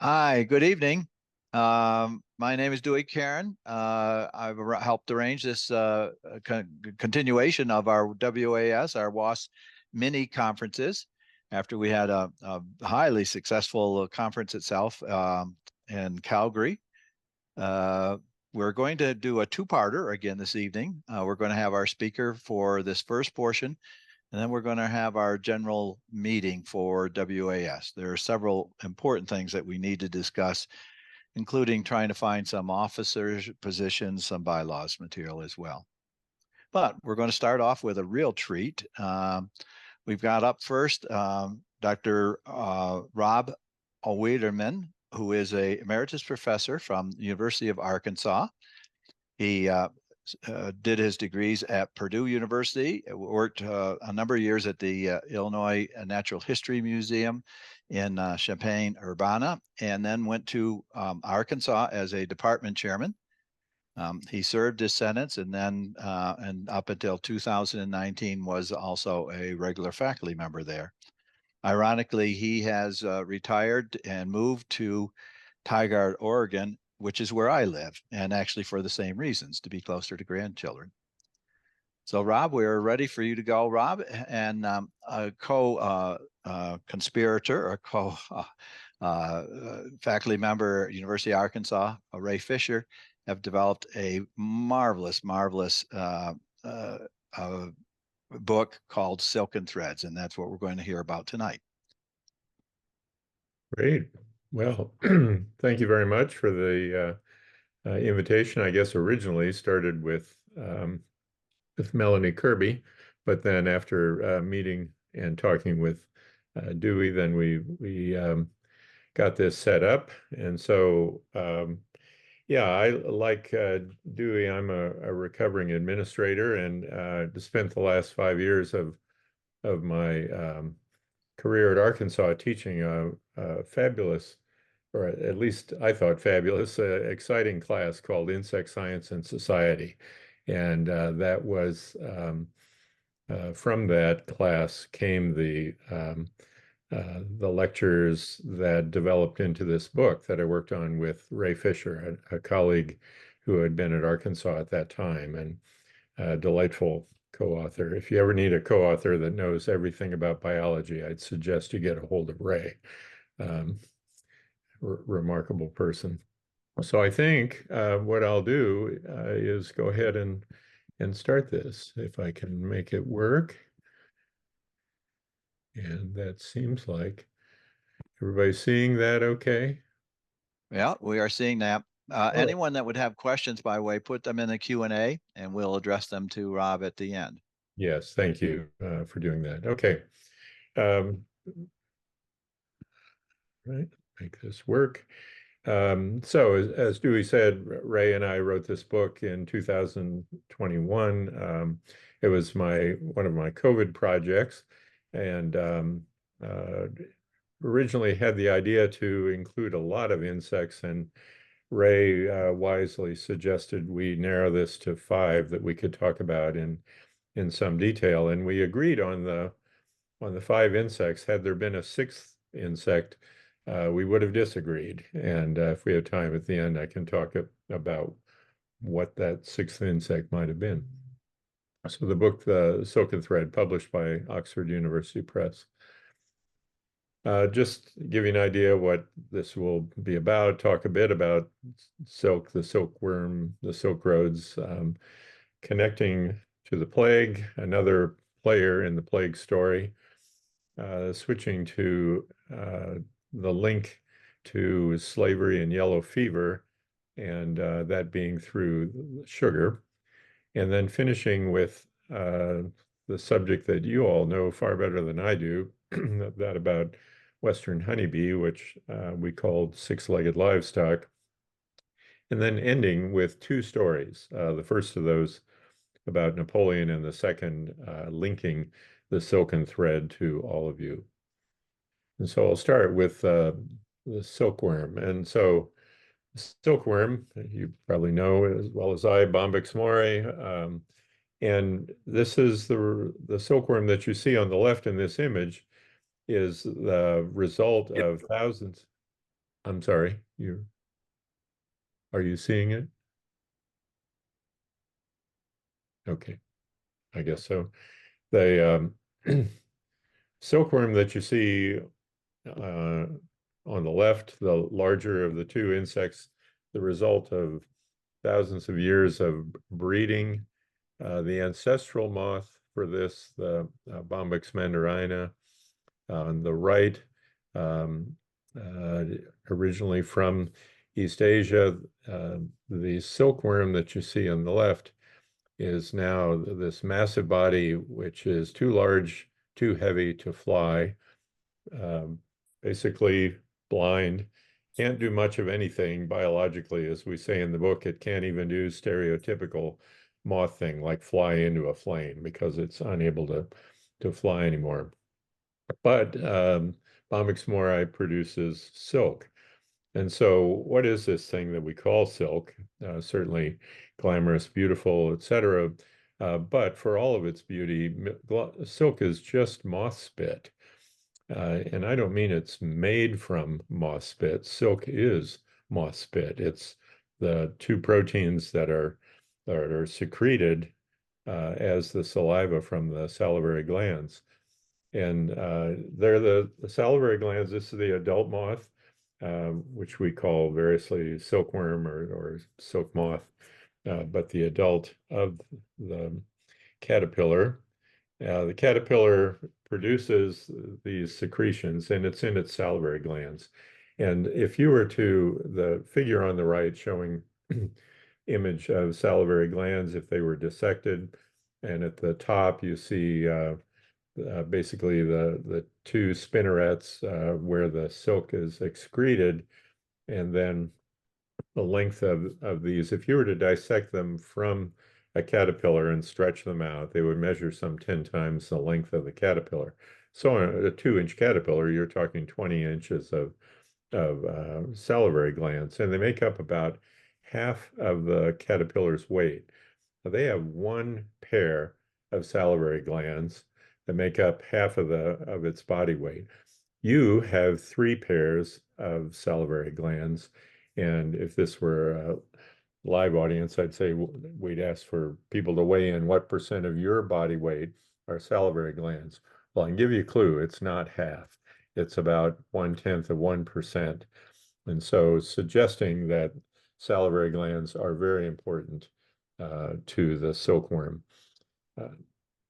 Hi, good evening. My name is Dewey Caron. I've helped arrange this continuation of our WAS, our WAS mini conferences, after we had a highly successful conference itself in Calgary. We're going to do a two-parter again this evening. We're going to have our speaker for this first portion, and then we're going to have our general meeting for WAS. There are several important things that we need to discuss, including trying to find some officers' positions, some bylaws material as well. But we're going to start off with a real treat. We've got up first Dr. Rob Wiedenmann, who is an emeritus professor from the University of Arkansas. He did his degrees at Purdue University, worked a number of years at the Illinois Natural History Museum in Champaign-Urbana, and then went to Arkansas as a department chairman. He served his sentence, and then and up until 2019 was also a regular faculty member there. Ironically, he has retired and moved to Tigard, Oregon, which is where I live, and actually for the same reasons, to be closer to grandchildren. So, Rob, we're ready for you to go, Rob, and a co-conspirator, a co-faculty member at University of Arkansas, Ray Fisher, have developed a marvelous book called Silken Threads, and that's what we're going to hear about tonight. Great. Well, thank you very much for the invitation. I guess originally started with Melanie Kirby, but then after meeting and talking with Dewey, then we got this set up. And so, yeah, I like Dewey. I'm a recovering administrator, and spent the last 5 years of my career at Arkansas teaching a fabulous, or at least I thought fabulous, exciting class called Insect Science and Society. And that was, from that class came the lectures that developed into this book that I worked on with Ray Fisher, a colleague who had been at Arkansas at that time, and a delightful co-author. If you ever need a co-author that knows everything about biology, I'd suggest you get a hold of Ray. Remarkable person. So I think what I'll do is go ahead and start this, if I can make it work. And that seems like everybody's seeing that okay? Yeah, we are seeing that. Anyone that would have questions, by the way, put them in the Q&A, and we'll address them to Rob at the end. Yes, thank you for doing that. Okay. Right, make this work. So as Dewey said, Ray and I wrote this book in 2021. It was one of my COVID projects, and originally had the idea to include a lot of insects, and Ray wisely suggested we narrow this to 5 that we could talk about in some detail. And we agreed on the 5 insects. Had there been a 6th insect, we would have disagreed. And if we have time at the end, I can talk about what that 6th insect might have been. So the book, The Silken Thread, published by Oxford University Press. Just give you an idea what this will be about, talk a bit about silk, the silkworm, the silk roads, connecting to the plague, another player in the plague story, switching to the link to slavery and yellow fever, and that being through sugar, and then finishing with the subject that you all know far better than I do, that about Western honeybee, which we called six-legged livestock, and then ending with 2 stories. The first of those about Napoleon, and the second linking the silken thread to all of you. And so I'll start with the silkworm. And so silkworm, you probably know as well as I, Bombyx mori. And this is the silkworm that you see on the left in this image is the result of thousands. I'm sorry, are you seeing it? Okay, I guess so. The silkworm that you see on the left, the larger of the two insects, the result of thousands of years of breeding. The ancestral moth for this, the Bombyx mandarina, on the right, um, uh, originally from East Asia. The silkworm that you see on the left is now this massive body, which is too large, too heavy to fly, um, basically blind, can't do much of anything biologically. As we say in the book, it can't even do stereotypical moth thing like fly into a flame because it's unable to fly anymore. But Bombyx mori produces silk. And so what is this thing that we call silk? Certainly glamorous, beautiful, etc. But for all of its beauty, silk is just moth spit. And I don't mean it's made from moth spit. Silk is moth spit. It's the two proteins that are secreted as the saliva from the salivary glands. And they're the salivary glands. This is the adult moth, which we call variously silkworm or silk moth, but the adult of the caterpillar. The caterpillar produces these secretions, and it's in its salivary glands. And if you were to, the figure on the right showing image of salivary glands, if they were dissected, and at the top you see basically the two spinnerets where the silk is excreted, and then the length of these. If you were to dissect them from a caterpillar and stretch them out, they would measure some 10 times the length of the caterpillar. So on a 2-inch caterpillar, you're talking 20 inches of salivary glands, and they make up about half of the caterpillar's weight. Now, they have one pair of salivary glands that make up half of its body weight. You have 3 pairs of salivary glands, and if this were a live audience, I'd say we'd ask for people to weigh in what percent of your body weight are salivary glands. Well, I can give you a clue. It's not half. It's about 1/10 of 1%. And so suggesting that salivary glands are very important to the silkworm.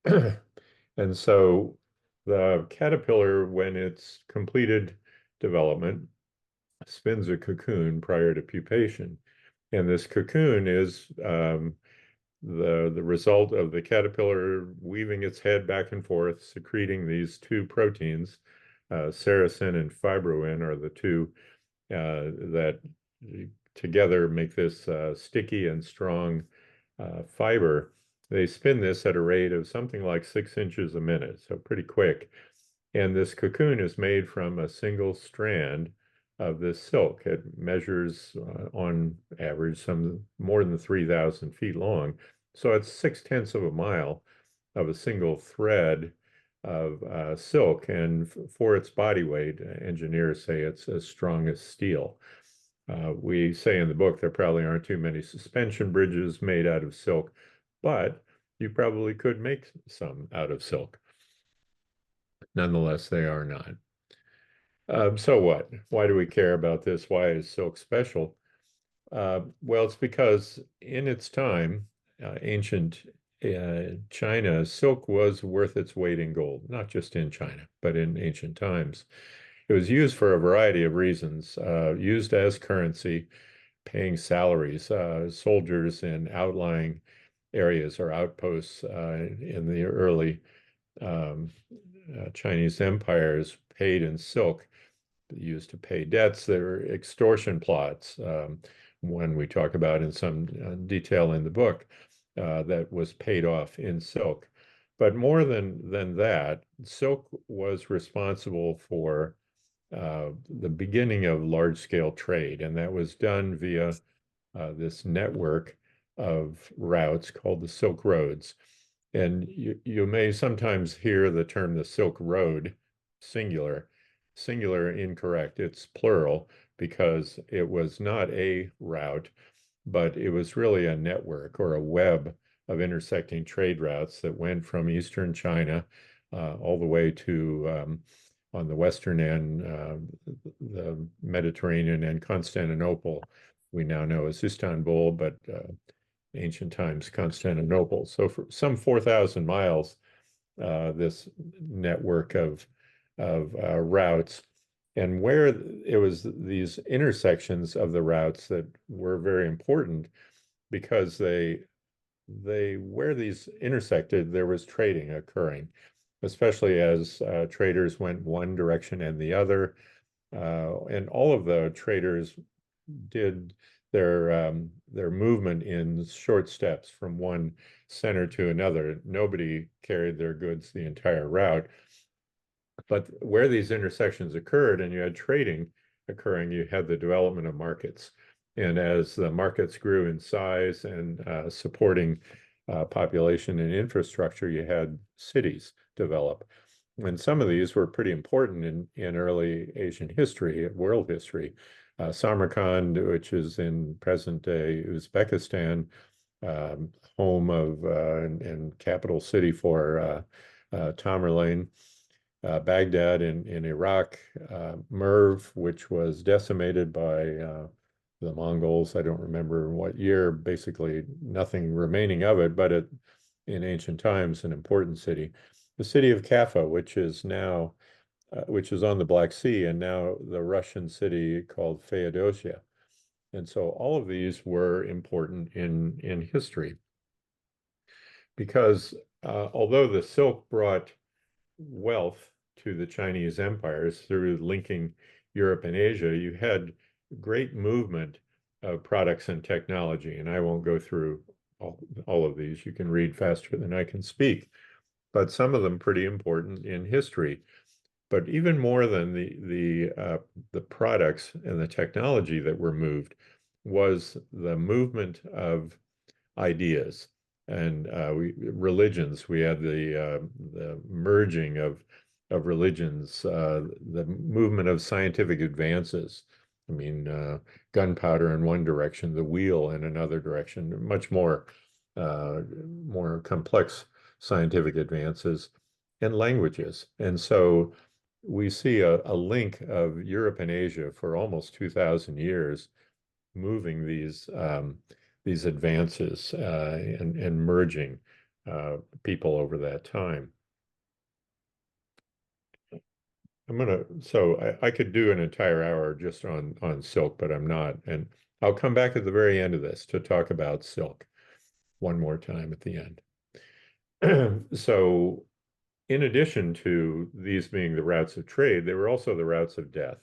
And so the caterpillar, when it's completed development, spins a cocoon prior to pupation. And this cocoon is the result of the caterpillar weaving its head back and forth, secreting these two proteins. Sericin and fibroin are the two that together make this sticky and strong fiber. They spin this at a rate of something like 6 inches a minute, so pretty quick. And this cocoon is made from a single strand of this silk. It measures on average some more than 3,000 feet long. So it's 6/10 of a mile of a single thread of silk. And for its body weight, engineers say it's as strong as steel. We say in the book there probably aren't too many suspension bridges made out of silk, but you probably could make some out of silk. Nonetheless, they are not. So what? Why do we care about this? Why is silk special? Well, it's because in its time, ancient China, silk was worth its weight in gold, not just in China, but in ancient times. It was used for a variety of reasons, used as currency, paying salaries, soldiers in outlying areas or outposts in the early Chinese empires paid in silk, used to pay debts. There were extortion plots, one we talk about in some detail in the book, that was paid off in silk. But more than that, silk was responsible for the beginning of large-scale trade, and that was done via this network of routes called the Silk Roads. And you may sometimes hear the term the Silk Road, singular. Singular incorrect, it's plural. because it was not a route, but it was really a network or a web of intersecting trade routes that went from Eastern China all the way to on the western end, the Mediterranean and Constantinople, we now know as Istanbul, but ancient times Constantinople. So for some 4,000 miles, this network of routes, and where it was these intersections of the routes that were very important because where these intersected, there was trading occurring, especially as traders went one direction and the other. And all of the traders did their movement in short steps from one center to another. Nobody carried their goods the entire route. But where these intersections occurred and you had trading occurring, you had the development of markets. And as the markets grew in size and supporting population and infrastructure, you had cities develop. And some of these were pretty important in early Asian history, world history. Samarkand, which is in present-day Uzbekistan, home of and capital city for Tamerlane. Baghdad in Iraq, Merv, which was decimated by the Mongols. I don't remember in what year, basically nothing remaining of it, but in ancient times, an important city. The city of Kaffa, which is now, which is on the Black Sea, and now the Russian city called Feodosia. And so all of these were important in history because although the silk brought wealth to the Chinese empires through linking Europe and Asia, you had great movement of products and technology. And I won't go through all of these. You can read faster than I can speak, but some of them pretty important in history. But even more than the products and the technology that were moved was the movement of ideas and religions. We had the merging of religions, the movement of scientific advances. I mean, gunpowder in one direction, the wheel in another direction, much more complex scientific advances, and languages. And so we see a link of Europe and Asia for almost 2,000 years, moving these advances and merging people over that time. So I could do an entire hour just on silk, but I'm not. And I'll come back at the very end of this to talk about silk one more time at the end. So in addition to these being the routes of trade, they were also the routes of death,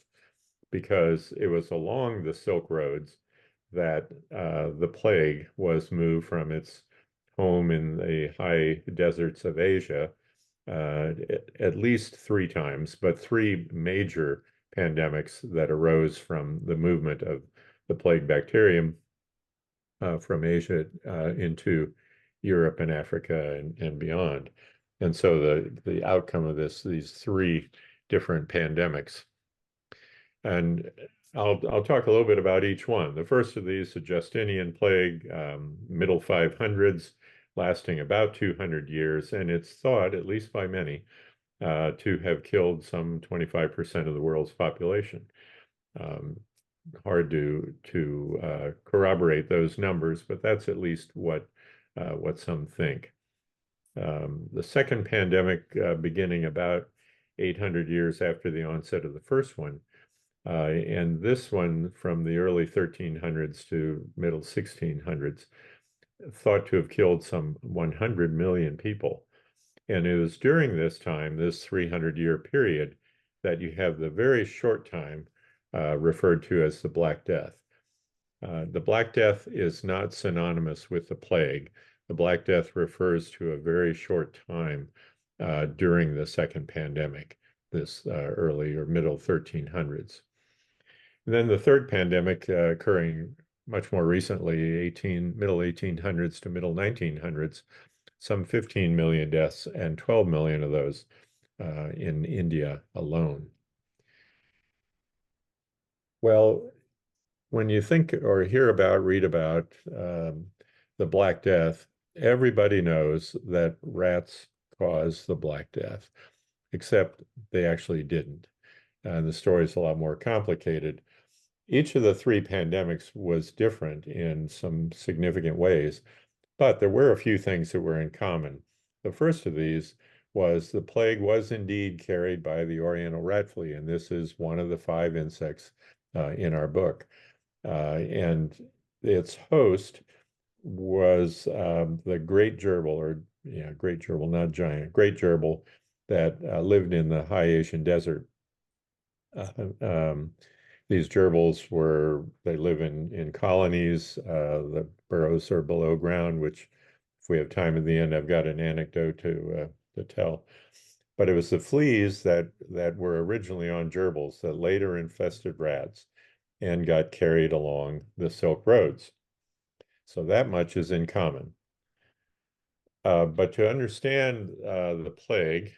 because it was along the Silk Roads that the plague was moved from its home in the high deserts of Asia at least 3 times, but 3 major pandemics that arose from the movement of the plague bacterium from Asia into Europe and Africa and beyond. And so the outcome of these 3 different pandemics. And I'll talk a little bit about each one. The first of these, the Justinian plague, middle 500s, lasting about 200 years, and it's thought, at least by many, to have killed some 25% of the world's population. Hard to corroborate those numbers, but that's at least what some think. The second pandemic, beginning about 800 years after the onset of the first one, and this one from the early 1300s to middle 1600s, thought to have killed some 100 million people. And it was during this time, this 300-year period, that you have the very short time referred to as the Black Death. The Black Death is not synonymous with the plague. The Black Death refers to a very short time during the second pandemic, this early or middle 1300s. And then the third pandemic occurring much more recently, middle 1800s to middle 1900s, some 15 million deaths and 12 million of those in India alone. Well, when you think or hear about, read about the Black Death, everybody knows that rats caused the Black Death, except they actually didn't. And the story is a lot more complicated. Each of the three pandemics was different in some significant ways, but there were a few things that were in common. The first of these was the plague was indeed carried by the Oriental rat flea, and this is one of the 5 insects in our book. And its host was the great gerbil, or great gerbil, not giant, great gerbil that lived in the high Asian desert. These gerbils they live in colonies. The burrows are below ground, which if we have time at the end, I've got an anecdote to tell. But it was the fleas that were originally on gerbils that later infested rats and got carried along the Silk Roads. So that much is in common. But to understand the plague,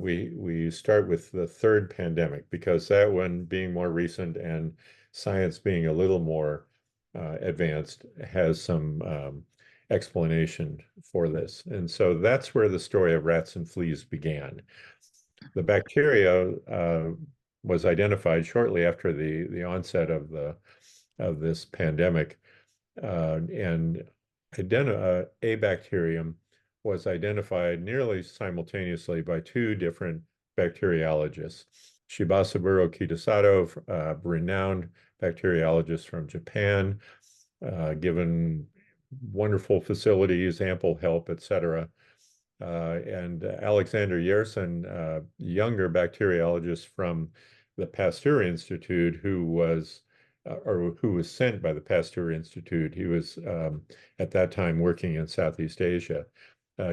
we start with the third pandemic, because that one, being more recent and science being a little more advanced, has some explanation for this. And so that's where the story of rats and fleas began. The bacteria was identified shortly after the onset of this pandemic, and a bacterium was identified nearly simultaneously by 2 different bacteriologists. Shibasaburo Kitasato, renowned bacteriologist from Japan, given wonderful facilities, ample help, etc. And Alexander Yersin, younger bacteriologist from the Pasteur Institute, who was sent by the Pasteur Institute. He was at that time working in Southeast Asia,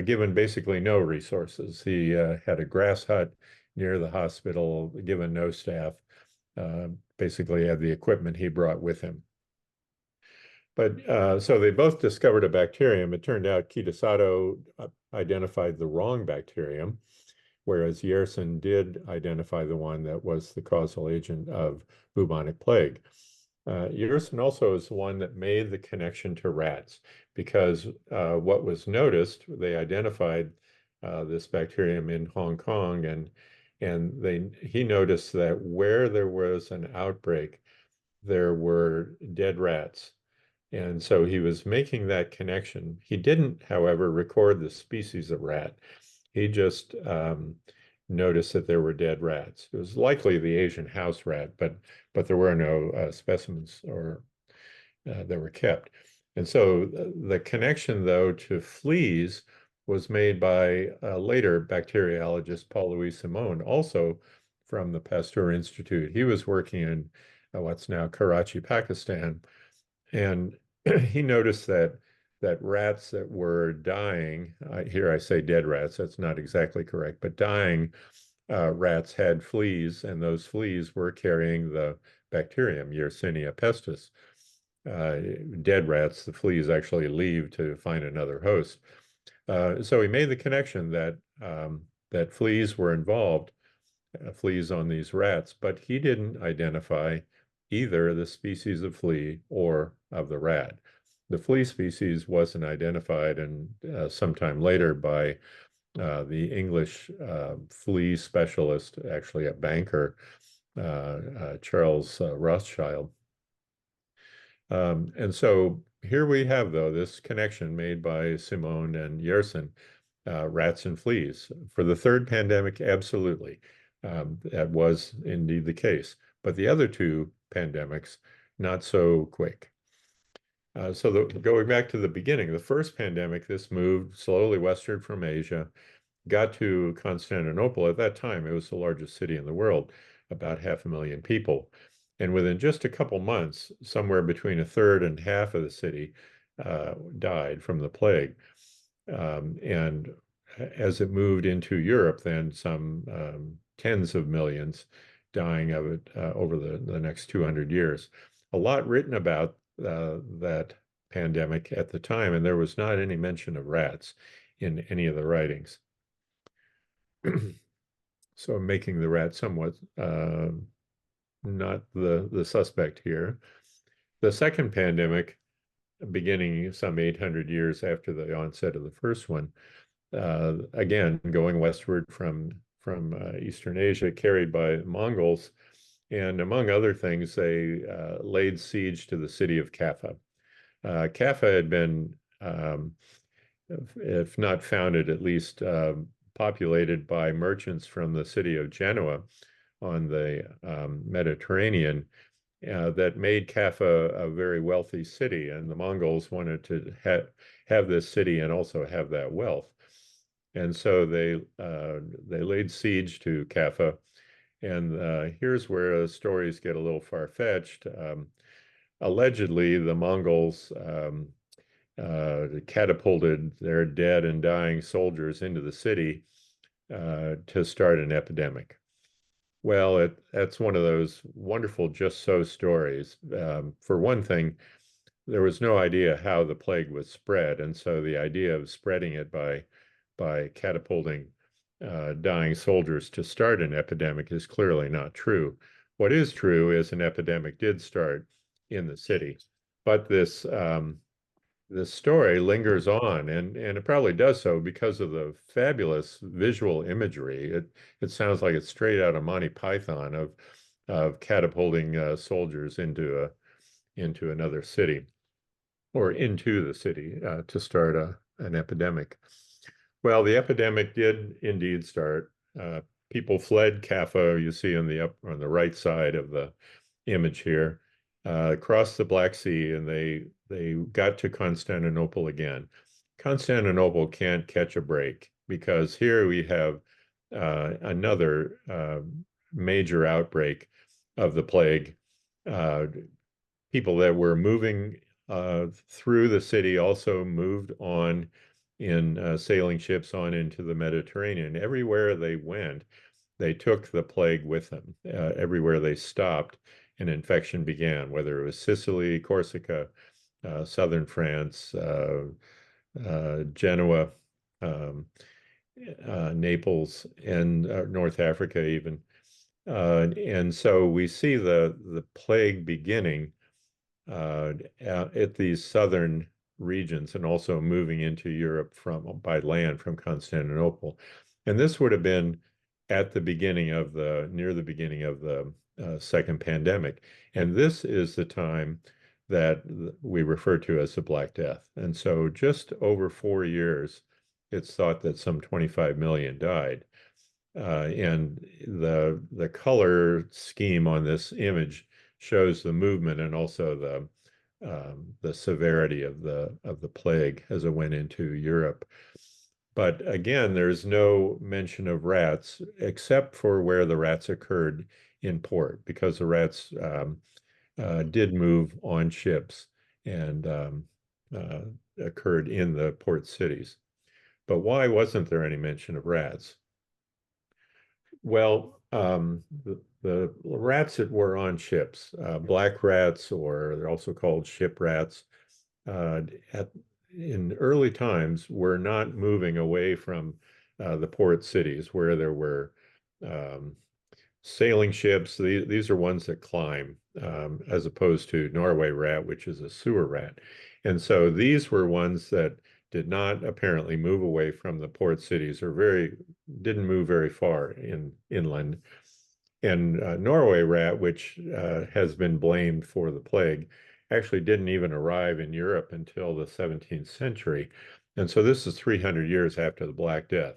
given basically no resources. He had a grass hut near the hospital, given no staff, basically had the equipment he brought with him. But so they both discovered a bacterium. It turned out Kitasato identified the wrong bacterium, whereas Yersin did identify the one that was the causal agent of bubonic plague. Yersin also is the one that made the connection to rats, because what was noticed, they identified this bacterium in Hong Kong, and he noticed that where there was an outbreak, there were dead rats. And so he was making that connection. He didn't, however, record the species of rat. He just noticed that there were dead rats. It was likely the Asian house rat, but there were no specimens that were kept. And so the connection, though, to fleas was made by later bacteriologist Paul-Louis Simon, also from the Pasteur Institute. He was working in what's now Karachi, Pakistan, and he noticed that rats that were dying, here I say dead rats, that's not exactly correct, but dying rats had fleas, and those fleas were carrying the bacterium, Yersinia pestis. Dead rats, the fleas actually leave to find another host. So he made the connection that that fleas were involved, fleas on these rats, but he didn't identify either the species of flea or of the rat. The flea species wasn't identified, and sometime later by the English flea specialist, actually a banker, Charles Rothschild. And so here we have, though, this connection made by Simon and Yersin, rats and fleas. For the third pandemic, absolutely. That was indeed the case. But the other 2 pandemics, not so quick. So going back to the beginning, the first pandemic, this moved slowly westward from Asia, got to Constantinople. At that time, it was the largest city in the world, about 500,000 people. And within just a couple months, somewhere between a third and half of the city died from the plague. And as it moved into Europe, then some tens of millions dying of it over the next 200 years. A lot written about that pandemic at the time, and there was not any mention of rats in any of the writings. So making the rat somewhat the suspect here. The second pandemic, beginning some 800 years after the onset of the first one, again, going westward from Eastern Asia, carried by Mongols. And among other things, they laid siege to the city of Kaffa. Kaffa had been, if not founded, at least populated by merchants from the city of Genoa on the Mediterranean that made Kaffa a very wealthy city. And the Mongols wanted to have this city and also have that wealth. And so they laid siege to Kaffa. And here's where stories get a little far-fetched. Allegedly, the Mongols catapulted their dead and dying soldiers into the city to start an epidemic. Well, that's one of those wonderful just so stories. For one thing, there was no idea how the plague was spread, and so the idea of spreading it by catapulting dying soldiers to start an epidemic is clearly not true. What is true is an epidemic did start in the city, but this story lingers on, and it probably does so because of the fabulous visual imagery. It sounds like it's straight out of Monty Python of catapulting soldiers into another city or into the city to start an epidemic. Well, the epidemic did indeed start. People fled Kaffa, you see on the right side of the image here, across the Black Sea, and they got to Constantinople again. Constantinople can't catch a break because here we have another major outbreak of the plague. People that were moving through the city also moved on in sailing ships on into the Mediterranean. Everywhere they went, they took the plague with them. Everywhere they stopped, an infection began, whether it was Sicily, Corsica, southern France, Genoa, Naples, and North Africa even. And so we see the plague beginning at these southern regions and also moving into Europe by land from Constantinople. And this would have been at the beginning of near the beginning of the second pandemic. And this is the time that we refer to as the Black Death. And so just over 4 years, it's thought that some 25 million died. And the color scheme on this image shows the movement and also the severity of the plague as it went into Europe. But again, there's no mention of rats except for where the rats occurred in port, because the rats did move on ships and occurred in the port cities. But why wasn't there any mention of rats? Well, the rats that were on ships, black rats, or they're also called ship rats, in early times were not moving away from the port cities where there were sailing ships. These are ones that climb, as opposed to Norway rat, which is a sewer rat. And so these were ones that did not apparently move away from the port cities or didn't move very far inland. And Norway rat, which has been blamed for the plague, actually didn't even arrive in Europe until the 17th century. And so this is 300 years after the Black Death.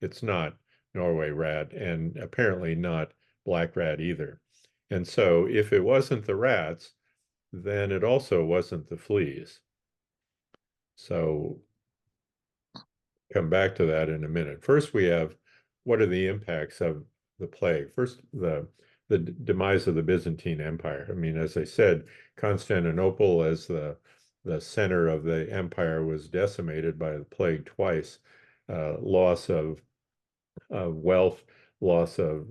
It's not Norway rat and apparently not black rat either. And so if it wasn't the rats, then it also wasn't the fleas. So come back to that in a minute. First, we have what are the impacts of the plague? First, the demise of the Byzantine Empire. I mean, as I said, Constantinople as the center of the empire was decimated by the plague twice. Loss of wealth, loss of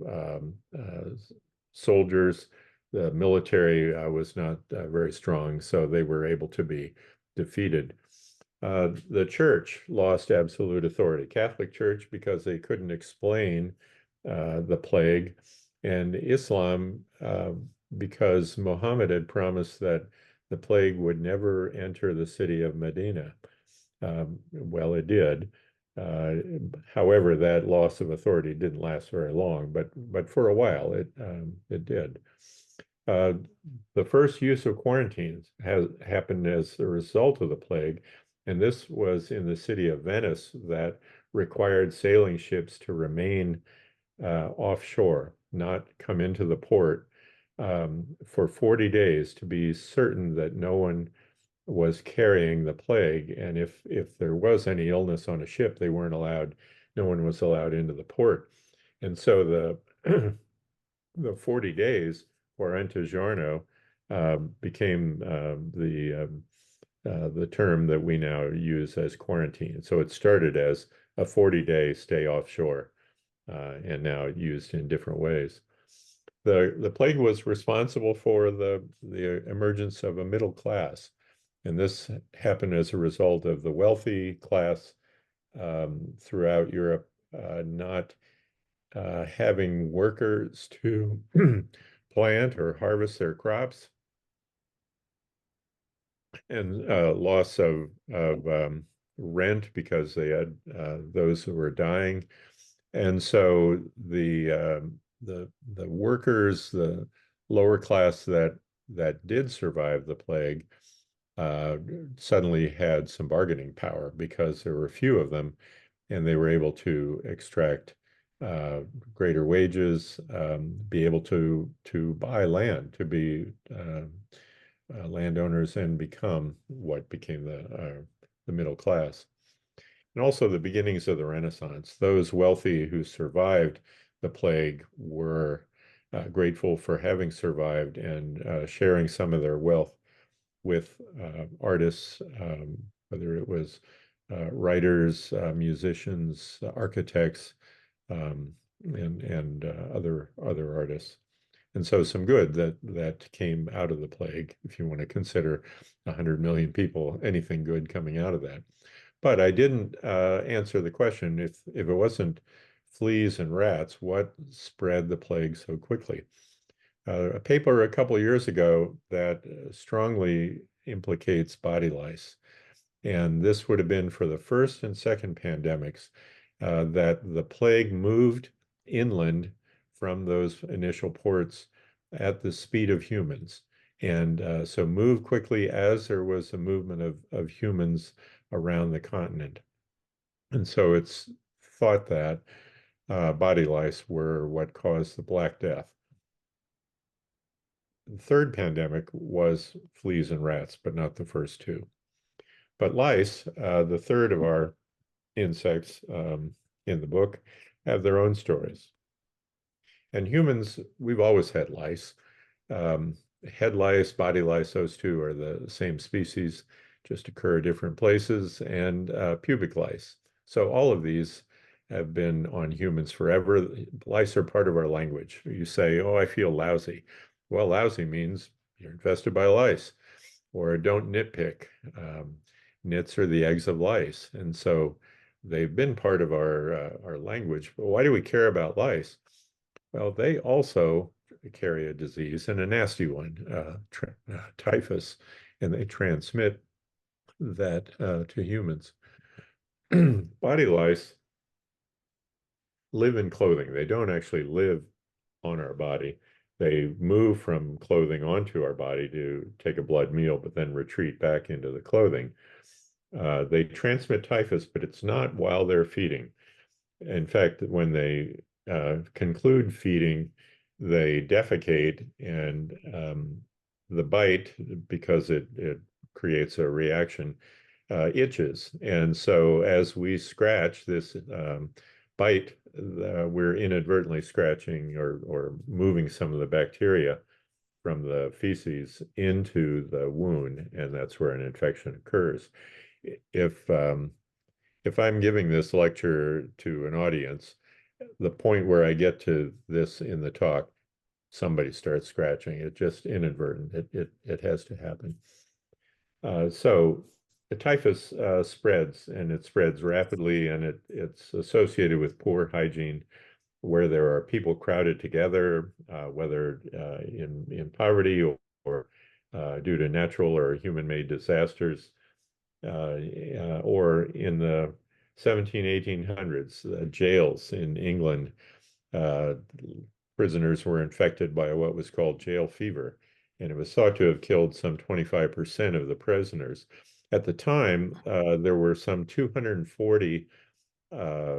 soldiers. The military was not very strong, so they were able to be defeated. The church lost absolute authority. Catholic Church, because they couldn't explain the plague, and Islam because Muhammad had promised that the plague would never enter the city of Medina. Well, it did. Uh, However, that loss of authority didn't last very long, but for a while it did. Uh, the first use of quarantines has happened as a result of the plague, and this was in the city of Venice that required sailing ships to remain offshore, not come into the port for 40 days to be certain that no one was carrying the plague. And if there was any illness on a ship, they weren't allowed, no one was allowed into the port. And so the the 40 days quaranta giorno became the term that we now use as quarantine. So it started as a 40-day stay offshore and now used in different ways. The plague was responsible for the emergence of a middle class, and this happened as a result of the wealthy class throughout Europe not having workers to plant or harvest their crops, and loss of rent because they had those who were dying. And so the workers, the lower class that did survive the plague, suddenly had some bargaining power because there were few of them, and they were able to extract greater wages, be able to buy land, to be landowners, and become what became the middle class. And also the beginnings of the Renaissance. Those wealthy who survived the plague were grateful for having survived and sharing some of their wealth with artists, whether it was writers, musicians, architects, and other artists. And so some good that came out of the plague, if you want to consider 100 million people, anything good coming out of that. But I didn't answer the question, if it wasn't fleas and rats, what spread the plague so quickly? A paper a couple of years ago that strongly implicates body lice. And this would have been for the first and second pandemics, that the plague moved inland from those initial ports at the speed of humans. And so moved quickly as there was a movement of humans around the continent. And so it's thought that body lice were what caused the Black Death. The third pandemic was fleas and rats, but not the first two. But lice, the third of our insects in the book, have their own stories. And humans, we've always had lice. Head lice, body lice, those two are the same species, just occur at different places, and pubic lice. So all of these have been on humans forever. Lice are part of our language. You say, oh, I feel lousy. Well, lousy means you're infested by lice. Or don't nitpick. Nits are the eggs of lice. And so they've been part of our language. But why do we care about lice? Well, they also carry a disease, and a nasty one, typhus, and they transmit that to humans. Body lice live in clothing. They don't actually live on our body. They move from clothing onto our body to take a blood meal, but then retreat back into the clothing. They transmit typhus, but it's not while they're feeding. In fact, when they conclude feeding, they defecate, and the bite, because it creates a reaction, itches. And so as we scratch this bite, we're inadvertently scratching or moving some of the bacteria from the feces into the wound, and that's where an infection occurs. If I'm giving this lecture to an audience, the point where I get to this in the talk, somebody starts scratching. It just inadvertent. It has to happen. So the typhus spreads, and it spreads rapidly, and it's associated with poor hygiene where there are people crowded together, whether in poverty or due to natural or human-made disasters, or in the 1800s, jails in England, uh, prisoners were infected by what was called jail fever, and it was thought to have killed some 25% of the prisoners. At the time, there were some 240 uh,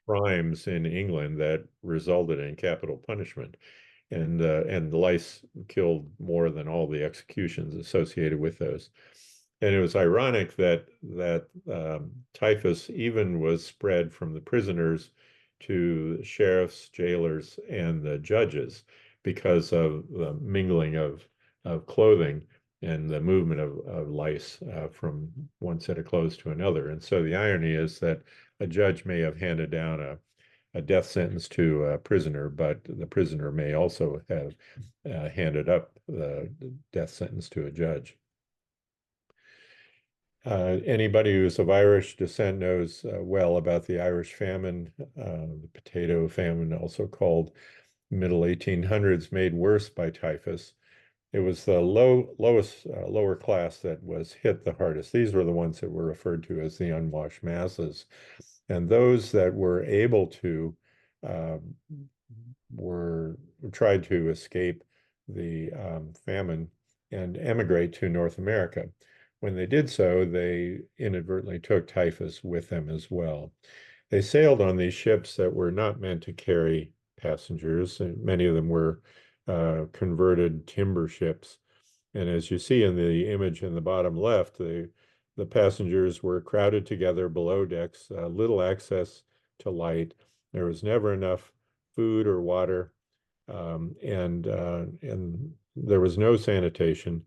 crimes in England that resulted in capital punishment. And lice killed more than all the executions associated with those. And it was ironic that typhus even was spread from the prisoners to sheriffs, jailers, and the judges because of the mingling of clothing and the movement of lice from one set of clothes to another. And so the irony is that a judge may have handed down a death sentence to a prisoner, but the prisoner may also have handed up the death sentence to a judge. Anybody who's of Irish descent knows well about the Irish famine, the potato famine, also called middle 1800s, made worse by typhus. It was the lower class that was hit the hardest. These were the ones that were referred to as the unwashed masses. And those that were able to uh, were tried to escape the famine and emigrate to North America. When they did so, they inadvertently took typhus with them as well. They sailed on these ships that were not meant to carry passengers, and many of them were converted timber ships. And as you see in the image in the bottom left, the passengers were crowded together below decks, little access to light. There was never enough food or water, and there was no sanitation.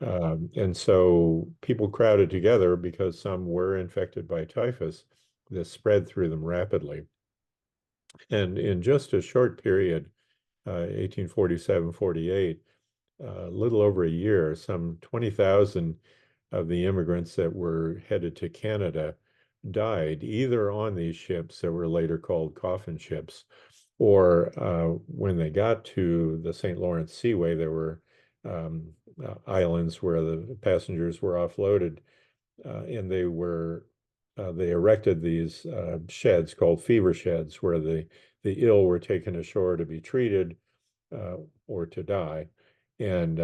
And so people crowded together because some were infected by typhus. This spread through them rapidly. And in just a short period, 1847, 48, a little over a year, some 20,000 of the immigrants that were headed to Canada died either on these ships that were later called coffin ships, or when they got to the St. Lawrence Seaway, there were islands where the passengers were offloaded, and they erected these sheds called fever sheds, where the ill were taken ashore to be treated or to die, and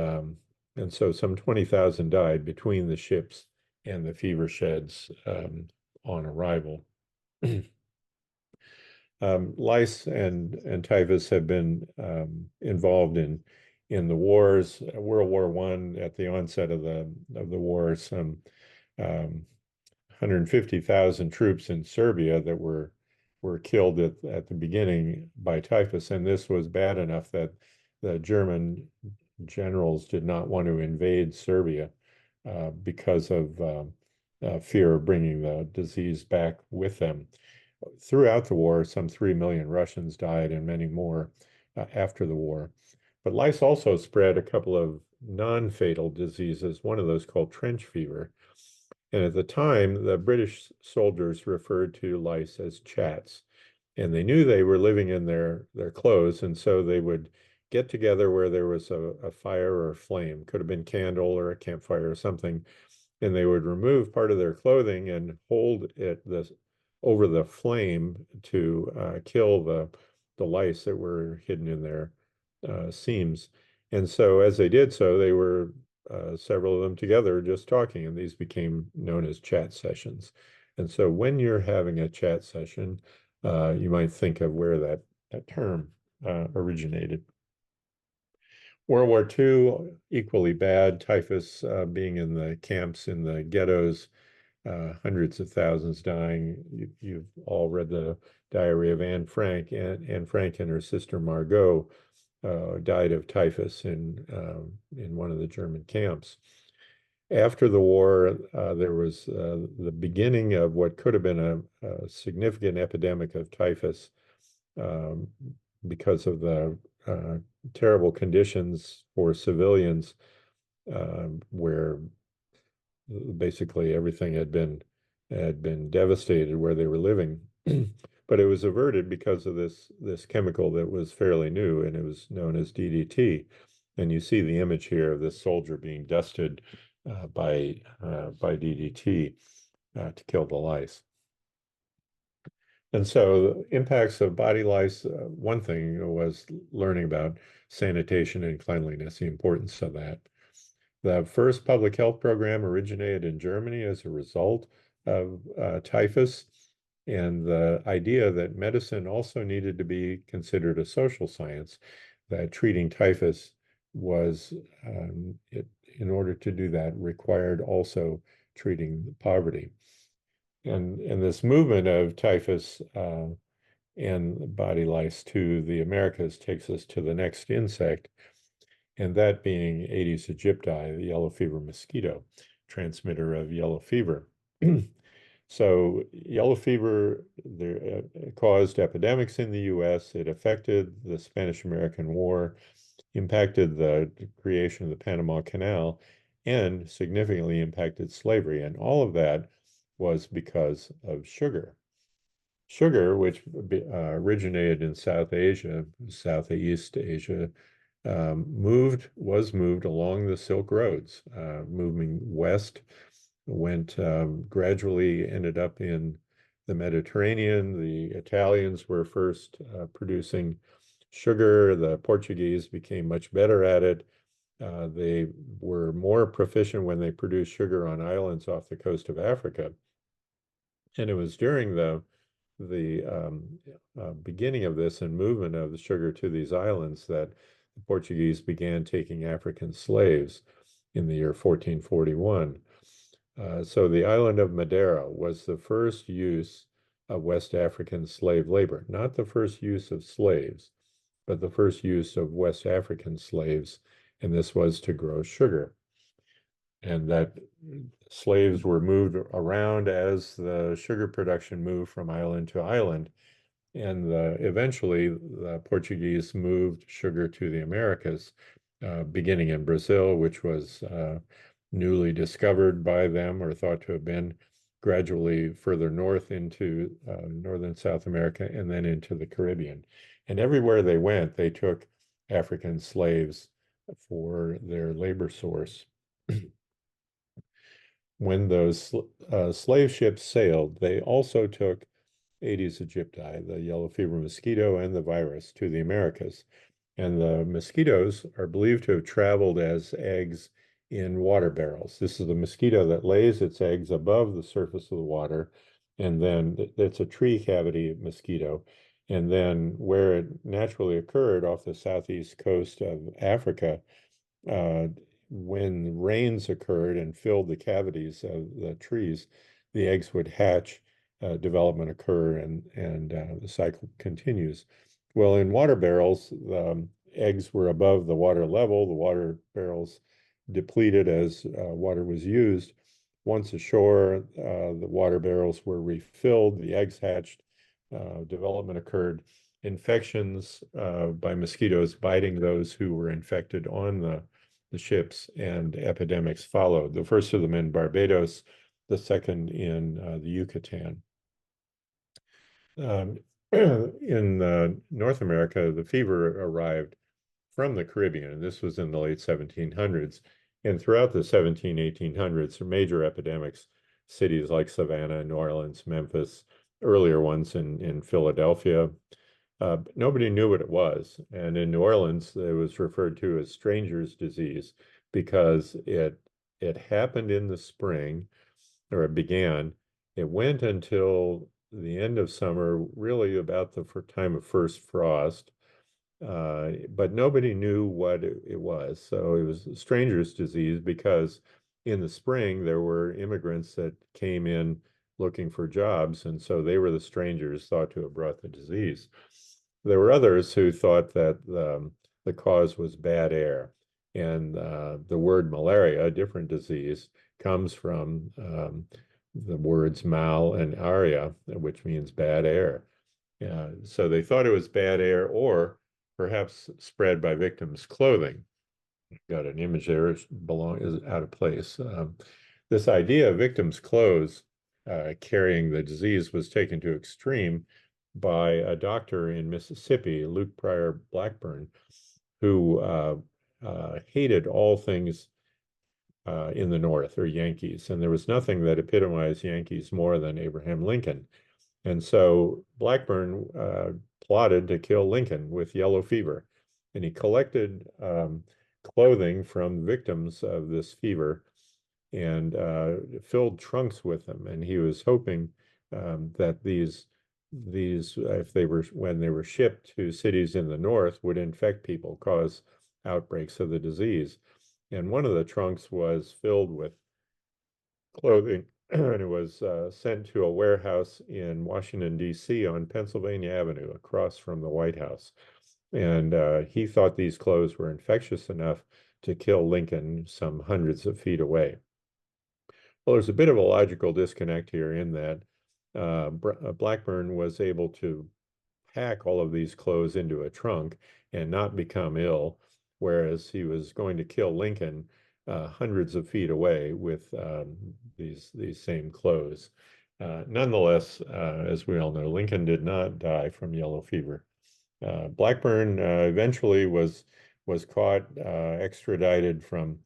so some 20,000 died between the ships and the fever sheds on arrival. Lice and typhus have been involved in the wars. World War I, at the onset of the war, some 150,000 troops in Serbia that were killed at the beginning by typhus, and this was bad enough that the German generals did not want to invade Serbia because of fear of bringing the disease back with them. Throughout the war, some 3 million Russians died and many more after the war. But lice also spread a couple of non-fatal diseases, one of those called trench fever. And at the time, the British soldiers referred to lice as chats. And they knew they were living in their clothes, and so they would get together where there was a fire or a flame, could have been candle or a campfire or something, and they would remove part of their clothing and hold it over the flame to kill the lice that were hidden in their seams. And so as they did so, they were several of them together just talking, and these became known as chat sessions. And so when you're having a chat session, you might think of where that term originated. World War II, equally bad, typhus being in the camps, in the ghettos, hundreds of thousands dying. You've all read the diary of Anne Frank. Anne Frank and her sister Margot died of typhus in one of the German camps. After the war, there was the beginning of what could have been a significant epidemic of typhus because of the terrible conditions for civilians, where basically everything had been devastated where they were living. but it was averted because of this chemical that was fairly new, and it was known as DDT. And you see the image here of this soldier being dusted by DDT to kill the lice. And so impacts of body lice, one thing was learning about sanitation and cleanliness, the importance of that. The first public health program originated in Germany as a result of typhus, and the idea that medicine also needed to be considered a social science, that treating typhus was, in order to do that, required also treating poverty. And this movement of typhus and body lice to the Americas takes us to the next insect, and that being Aedes aegypti, the yellow fever mosquito, transmitter of yellow fever. So yellow fever caused epidemics in the US. It affected the Spanish-American War, impacted the creation of the Panama Canal, and significantly impacted slavery. And all of that was because of sugar. Sugar, which originated in South Asia, Southeast Asia, was moved along the Silk Roads, moving west, went gradually ended up in the Mediterranean. The Italians were first producing sugar. The Portuguese became much better at it. They were more proficient when they produced sugar on islands off the coast of Africa. And it was during the beginning of this and movement of the sugar to these islands that the Portuguese began taking African slaves in the year 1441. So the island of Madeira was the first use of West African slave labor, not the first use of slaves, but the first use of West African slaves, and this was to grow sugar. And that slaves were moved around as the sugar production moved from island to island. And eventually, the Portuguese moved sugar to the Americas, beginning in Brazil, which was newly discovered by them or thought to have been, gradually further north into northern South America, and then into the Caribbean. And everywhere they went, they took African slaves for their labor source. When those slave ships sailed, they also took Aedes aegypti, the yellow fever mosquito, and the virus to the Americas. And the mosquitoes are believed to have traveled as eggs in water barrels. This is the mosquito that lays its eggs above the surface of the water, and then it's a tree cavity mosquito. And then where it naturally occurred off the southeast coast of Africa, when rains occurred and filled the cavities of the trees, the eggs would hatch, development occur, and the cycle continues. Well, in water barrels, the eggs were above the water level. The water barrels depleted as water was used. Once ashore, the water barrels were refilled, the eggs hatched, development occurred. Infections by mosquitoes biting those who were infected on the ships, and epidemics followed. The first of them in Barbados, the second in the Yucatan. In North America, the fever arrived from the Caribbean, and this was in the late 1700s. And throughout the 1800s, major epidemics, cities like Savannah, New Orleans, Memphis, earlier ones in Philadelphia. But nobody knew what it was. And in New Orleans, it was referred to as stranger's disease because it happened in the spring, or it began. It went until the end of summer, really about the time of first frost. But nobody knew what it was. So it was a stranger's disease because in the spring, there were immigrants that came in looking for jobs. And so they were the strangers thought to have brought the disease. There were others who thought that the cause was bad air. And the word malaria, a different disease, comes from the words mal and aria, which means bad air. So they thought it was bad air, or perhaps spread by victims' clothing. Got an image there, is out of place. This idea of victims' clothes carrying the disease was taken to extreme by a doctor in Mississippi, Luke Pryor Blackburn, who hated all things in the North, or Yankees. And there was nothing that epitomized Yankees more than Abraham Lincoln. And so Blackburn plotted to kill Lincoln with yellow fever. And he collected clothing from victims of this fever and filled trunks with them. And he was hoping that these if they were, when they were shipped to cities in the North, would infect people, cause outbreaks of the disease. And one of the trunks was filled with clothing, and it was sent to a warehouse in Washington, D.C. on Pennsylvania Avenue, across from the White House. And he thought these clothes were infectious enough to kill Lincoln some hundreds of feet away. Well, there's a bit of a logical disconnect here in that Blackburn was able to pack all of these clothes into a trunk and not become ill, whereas he was going to kill Lincoln hundreds of feet away with these same clothes. Nonetheless, as we all know, Lincoln did not die from yellow fever. Blackburn eventually was caught, extradited from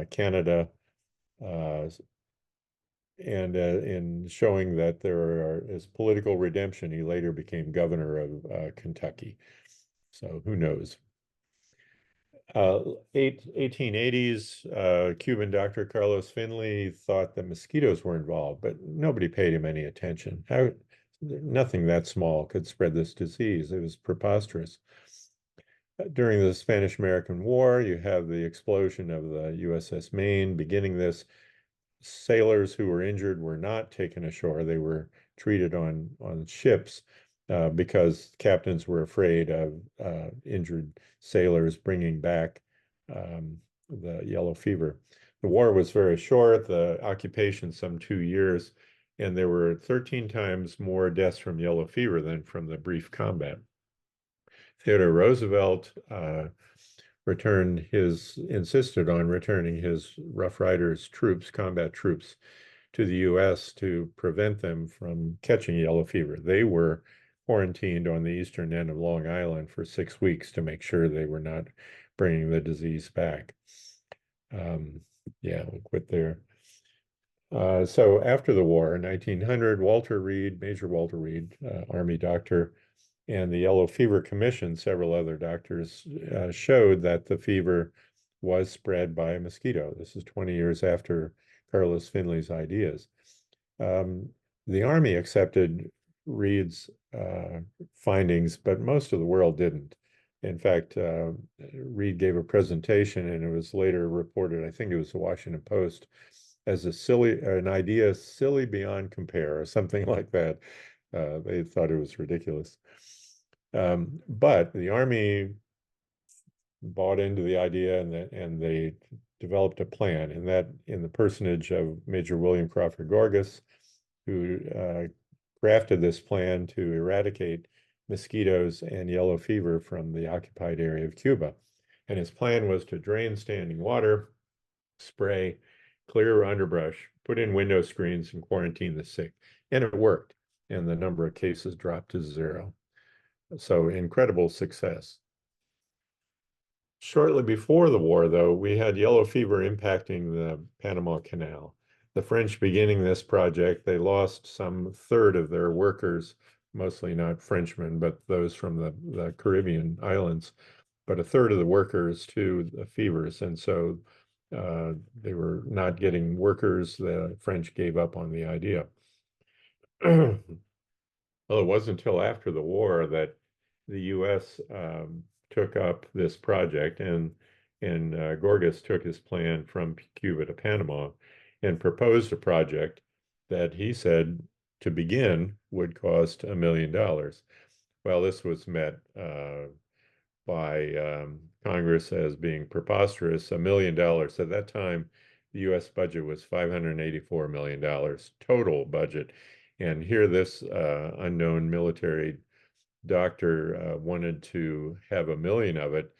Canada, and in showing that there is political redemption, he later became governor of Kentucky. So who knows? 1880s, Cuban doctor Carlos Finley thought that mosquitoes were involved, but nobody paid him any attention. Nothing that small could spread this disease. It was preposterous. During the Spanish-American War, you have the explosion of the USS Maine. Beginning this, sailors who were injured were not taken ashore. They were treated on ships because captains were afraid of injured sailors bringing back the yellow fever. The war was very short, the occupation some 2 years, and there were 13 times more deaths from yellow fever than from the brief combat. Theodore Roosevelt insisted on returning his Rough Riders troops, combat troops, to the U.S. to prevent them from catching yellow fever. They were quarantined on the eastern end of Long Island for 6 weeks to make sure they were not bringing the disease back. Yeah, we'll quit there. So after the war in 1900, Walter Reed, Major Walter Reed, Army doctor, and the Yellow Fever Commission, several other doctors, showed that the fever was spread by a mosquito. This is 20 years after Carlos Finley's ideas. The Army accepted Reed's findings, but most of the world didn't. In fact, Reed gave a presentation, and it was later reported, I think it was the Washington Post, as an idea silly beyond compare, or something like that. They thought it was ridiculous. But the Army bought into the idea, and they developed a plan, and that in the personage of Major William Crawford Gorgas, who crafted this plan to eradicate mosquitoes and yellow fever from the occupied area of Cuba. And his plan was to drain standing water, spray, clear underbrush, put in window screens, and quarantine the sick. And it worked, and the number of cases dropped to 0. So incredible success. Shortly before the war, though, we had yellow fever impacting the Panama Canal. The French beginning this project, they lost some third of their workers, mostly not Frenchmen, but those from the Caribbean islands, but a third of the workers to the fevers. And so they were not getting workers. The French gave up on the idea. Well, it wasn't until after the war that the U.S. Took up this project, and Gorgas took his plan from Cuba to Panama and proposed a project that he said, to begin, would cost $1 million. Well, this was met by Congress as being preposterous. $1 million. At that time, the U.S. budget was $584 million total budget. And here this unknown military doctor wanted to have $1 million of it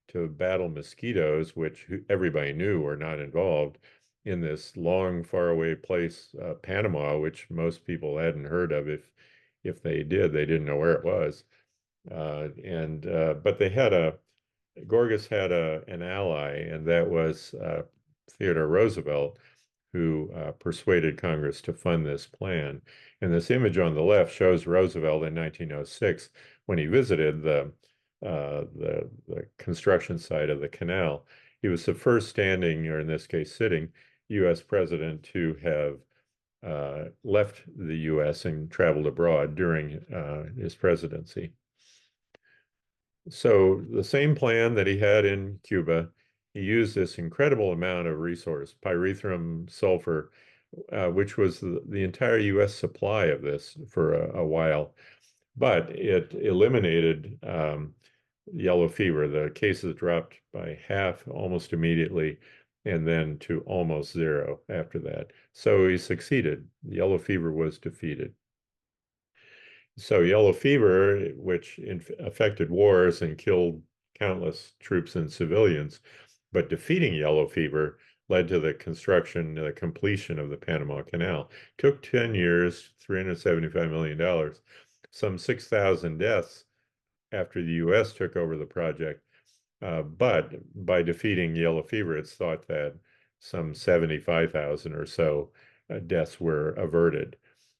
to battle mosquitoes, which everybody knew were not involved, in this long, faraway place, Panama, which most people hadn't heard of, if they did, they didn't know where it was. But they had Gorgas had an ally, and that was Theodore Roosevelt, who persuaded Congress to fund this plan. And this image on the left shows Roosevelt in 1906 when he visited the construction site of the canal. He was the first standing, or in this case sitting, U.S. president to have left the U.S. and traveled abroad during his presidency. So the same plan that he had in Cuba, he used this incredible amount of resource, pyrethrum, sulfur, which was the entire U.S. supply of this for a while. But it eliminated yellow fever. The cases dropped by half almost immediately, and then to almost zero after that. So he succeeded. Yellow fever was defeated. So yellow fever, which affected wars and killed countless troops and civilians, but defeating yellow fever led to the completion of the Panama Canal. Took 10 years, $375 million, some 6,000 deaths after the U.S. took over the project. But by defeating yellow fever, it's thought that some 75,000 or so deaths were averted.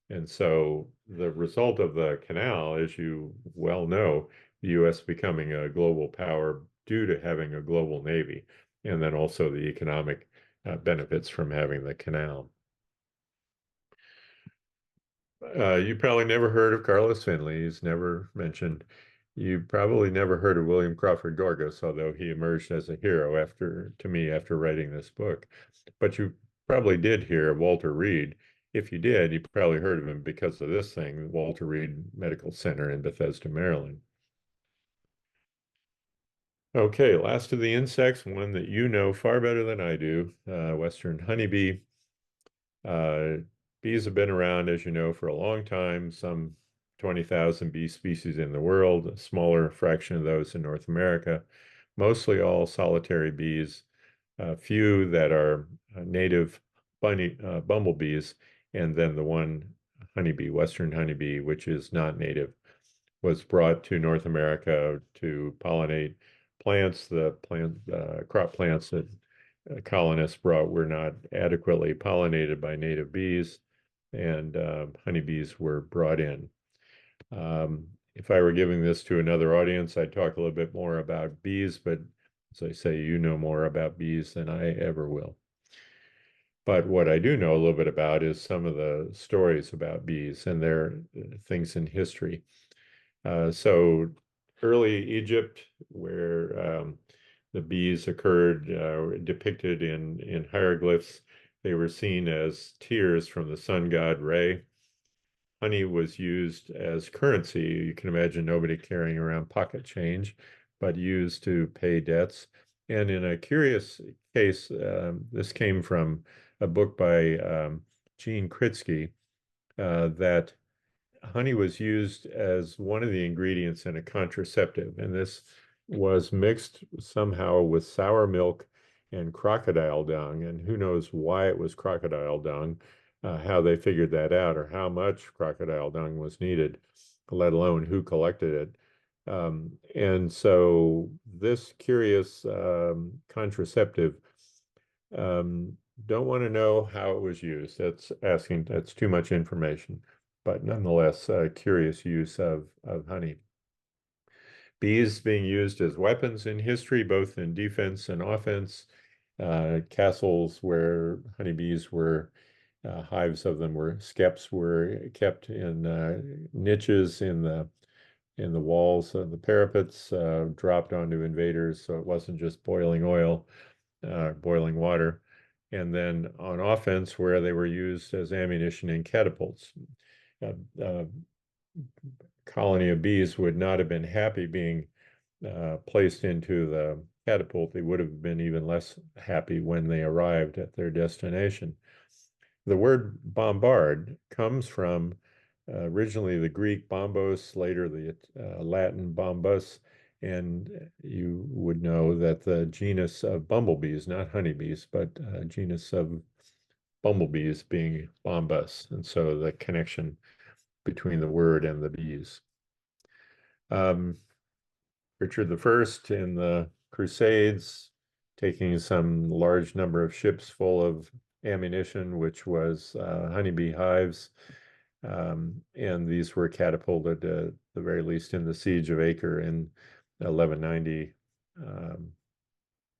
And so the result of the canal, as you well know, the U.S. becoming a global power due to having a global navy, and then also the economic benefits from having the canal. You probably never heard of Carlos Finley. He's never mentioned. You probably never heard of William Crawford Gorgas, although he emerged as a hero to me after writing this book. But you probably did hear of Walter Reed. If you did, you probably heard of him because of this thing, Walter Reed Medical Center in Bethesda, Maryland. Okay, last of the insects, one that you know far better than I do, Western honeybee. Bees have been around, as you know, for a long time, some 20,000 bee species in the world, a smaller fraction of those in North America, mostly all solitary bees, a few that are native bumblebees, and then the one honeybee, Western honeybee, which is not native, was brought to North America to pollinate plants. The crop plants that colonists brought were not adequately pollinated by native bees, and honeybees were brought in. If I were giving this to another audience, I'd talk a little bit more about bees, but as I say, you know more about bees than I ever will. But what I do know a little bit about is some of the stories about bees and their things in history. So early Egypt, where the bees occurred, depicted in hieroglyphs, they were seen as tears from the sun god Re. Honey was used as currency. You can imagine nobody carrying around pocket change, but used to pay debts. And in a curious case, this came from a book by Gene Kritsky, that honey was used as one of the ingredients in a contraceptive. And this was mixed somehow with sour milk and crocodile dung. And who knows why it was crocodile dung, how they figured that out, or how much crocodile dung was needed, let alone who collected it. And so this curious contraceptive, don't want to know how it was used. That's too much information, but nonetheless, curious use of honey. Bees being used as weapons in history, both in defense and offense. Castles where honeybees were, hives of them were, skeps were kept in niches in the walls of the parapets, dropped onto invaders, so it wasn't just boiling oil, boiling water. And then on offense, where they were used as ammunition in catapults. Colony of bees would not have been happy being placed into the catapult. They would have been even less happy when they arrived at their destination. The word bombard comes from originally the Greek bombos, later the Latin bombus, and you would know that the genus of bumblebees, not honeybees, but genus of bumblebees being bombus, and so the connection between the word and the bees. Richard I in the Crusades, taking some large number of ships full of ammunition, which was honeybee hives. And these were catapulted, at the very least, in the siege of Acre in 1190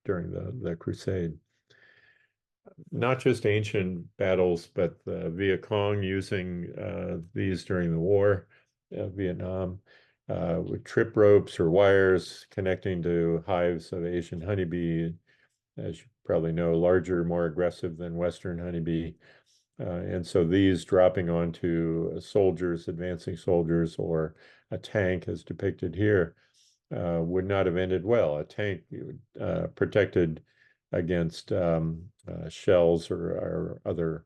during the Crusade. Not just ancient battles, but Viet Cong using these during the war, Vietnam, with trip ropes or wires connecting to hives of Asian honeybee, as you probably know, larger, more aggressive than Western honeybee. And so these dropping onto soldiers, advancing soldiers, or a tank, as depicted here, would not have ended well. A tank protected against shells or other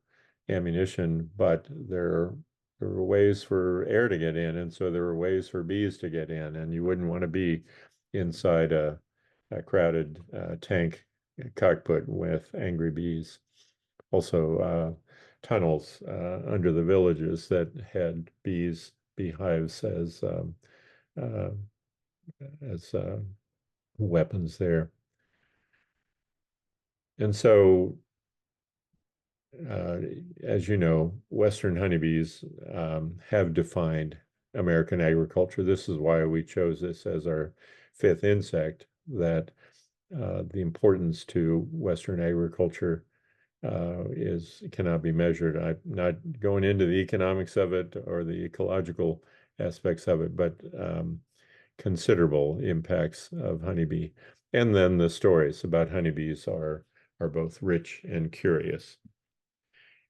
ammunition, but there were ways for air to get in, and so there were ways for bees to get in, and you wouldn't want to be inside a crowded tank cockpit with angry bees. Also, tunnels under the villages that had beehives as weapons there. And so, as you know, Western honeybees have defined American agriculture. This is why we chose this as our fifth insect, that the importance to Western agriculture cannot be measured. I'm not going into the economics of it or the ecological aspects of it, but considerable impacts of honeybee. And then the stories about honeybees are both rich and curious.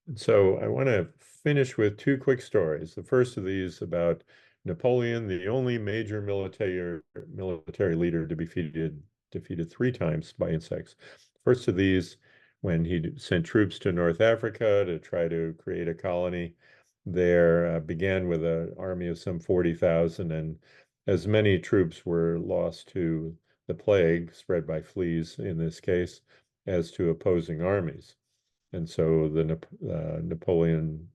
And so I want to finish with two quick stories. The first of these about Napoleon, the only major military leader to be defeated 3 times by insects. First of these, when he sent troops to North Africa to try to create a colony there, began with an army of some 40,000, and as many troops were lost to the plague, spread by fleas in this case, as to opposing armies. And so the Napoleon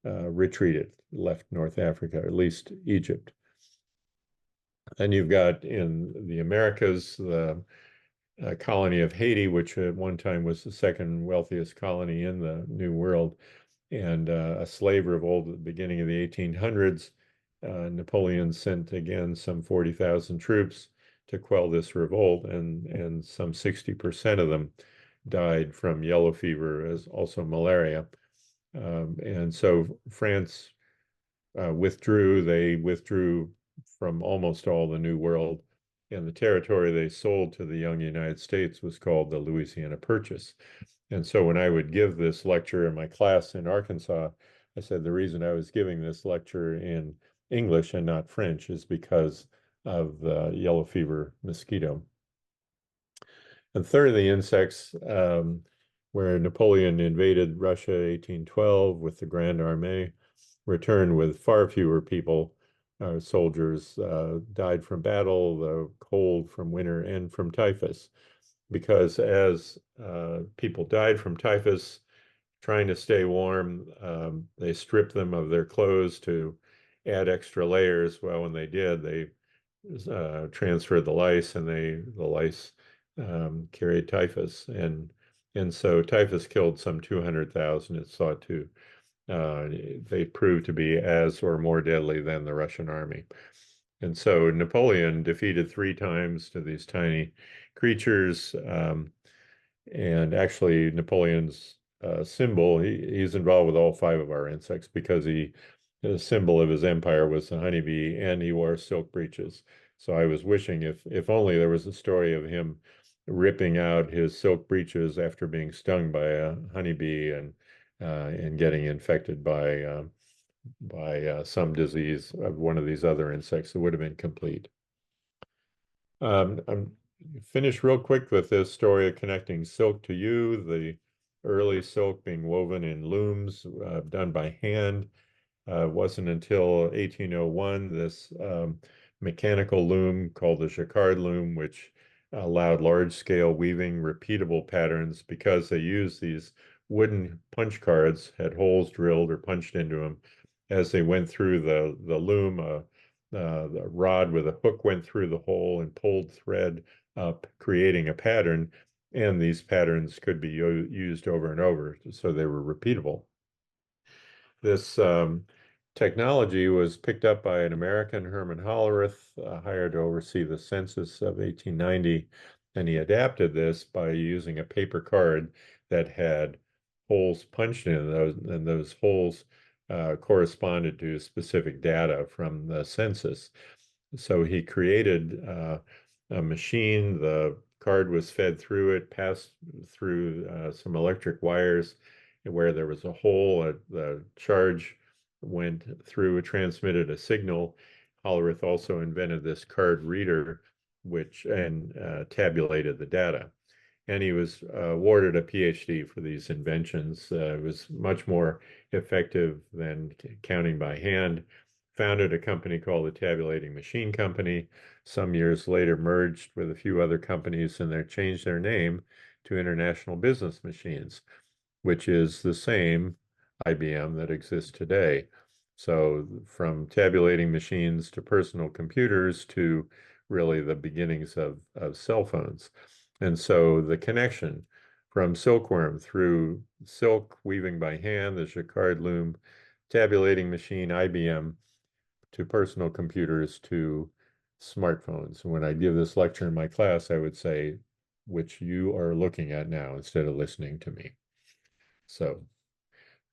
retreated, left North Africa, at least Egypt. And you've got in the Americas, the colony of Haiti, which at one time was the second wealthiest colony in the New World, and a slave revolt at the beginning of the 1800s. Napoleon sent again some 40,000 troops to quell this revolt, and some 60% of them died from yellow fever, as also malaria. And so France withdrew. They withdrew from almost all the New World, and the territory they sold to the young United States was called the Louisiana Purchase. And so when I would give this lecture in my class in Arkansas, I said the reason I was giving this lecture in English and not French is because of the yellow fever mosquito. And third of the insects, where Napoleon invaded Russia in 1812 with the Grande Armée, returned with far fewer people. Soldiers died from battle, the cold, from winter, and from typhus. Because as people died from typhus, trying to stay warm, they stripped them of their clothes to add extra layers. Well, when they did, they transferred the lice, and the lice carried typhus, and so typhus killed some 200,000. It's thought to. They proved to be as or more deadly than the Russian army. And so Napoleon defeated 3 times to these tiny creatures. And actually, Napoleon's symbol, he's involved with all 5 of our insects, because the symbol of his empire was the honeybee, and he wore silk breeches. So I was wishing if only there was a story of him ripping out his silk breeches after being stung by a honeybee and getting infected by some disease of one of these other insects. It would have been complete. I'm finish real quick with this story of connecting silk to you, the early silk being woven in looms done by hand. It wasn't until 1801 this mechanical loom called the jacquard loom, which allowed large-scale weaving, repeatable patterns, because they used these wooden punch cards, had holes drilled or punched into them, as they went through the loom, the rod with a hook went through the hole and pulled thread up, creating a pattern. And these patterns could be used over and over, so they were repeatable. This technology was picked up by an American, Herman Hollerith, hired to oversee the census of 1890, and he adapted this by using a paper card that had holes punched in those, and those holes corresponded to specific data from the census. So he created a machine. The card was fed through it, passed through some electric wires where there was a hole. The charge went through, transmitted a signal. Hollerith also invented this card reader, which tabulated the data. And he was awarded a Ph.D. for these inventions. It was much more effective than counting by hand. Founded a company called the Tabulating Machine Company. Some years later merged with a few other companies, and they changed their name to International Business Machines, which is the same IBM that exists today. So from tabulating machines to personal computers to really the beginnings of cell phones. And so the connection from silkworm through silk weaving by hand, the jacquard loom, tabulating machine, IBM, to personal computers to smartphones. When I give this lecture in my class, I would say, which you are looking at now instead of listening to me. So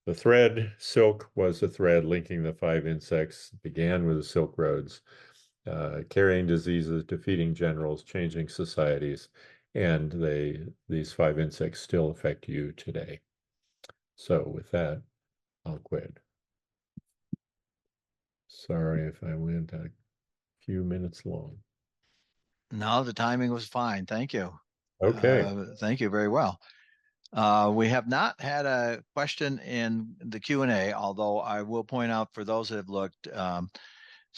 the thread, silk, was a thread linking the 5 insects, began with the Silk Roads, carrying diseases, defeating generals, changing societies, and these 5 insects still affect you today. So with that, I'll quit. Sorry if I went a few minutes long. No, the timing was fine. Thank you. Okay. Thank you very well. We have not had a question in the Q&A, although I will point out for those that have looked, an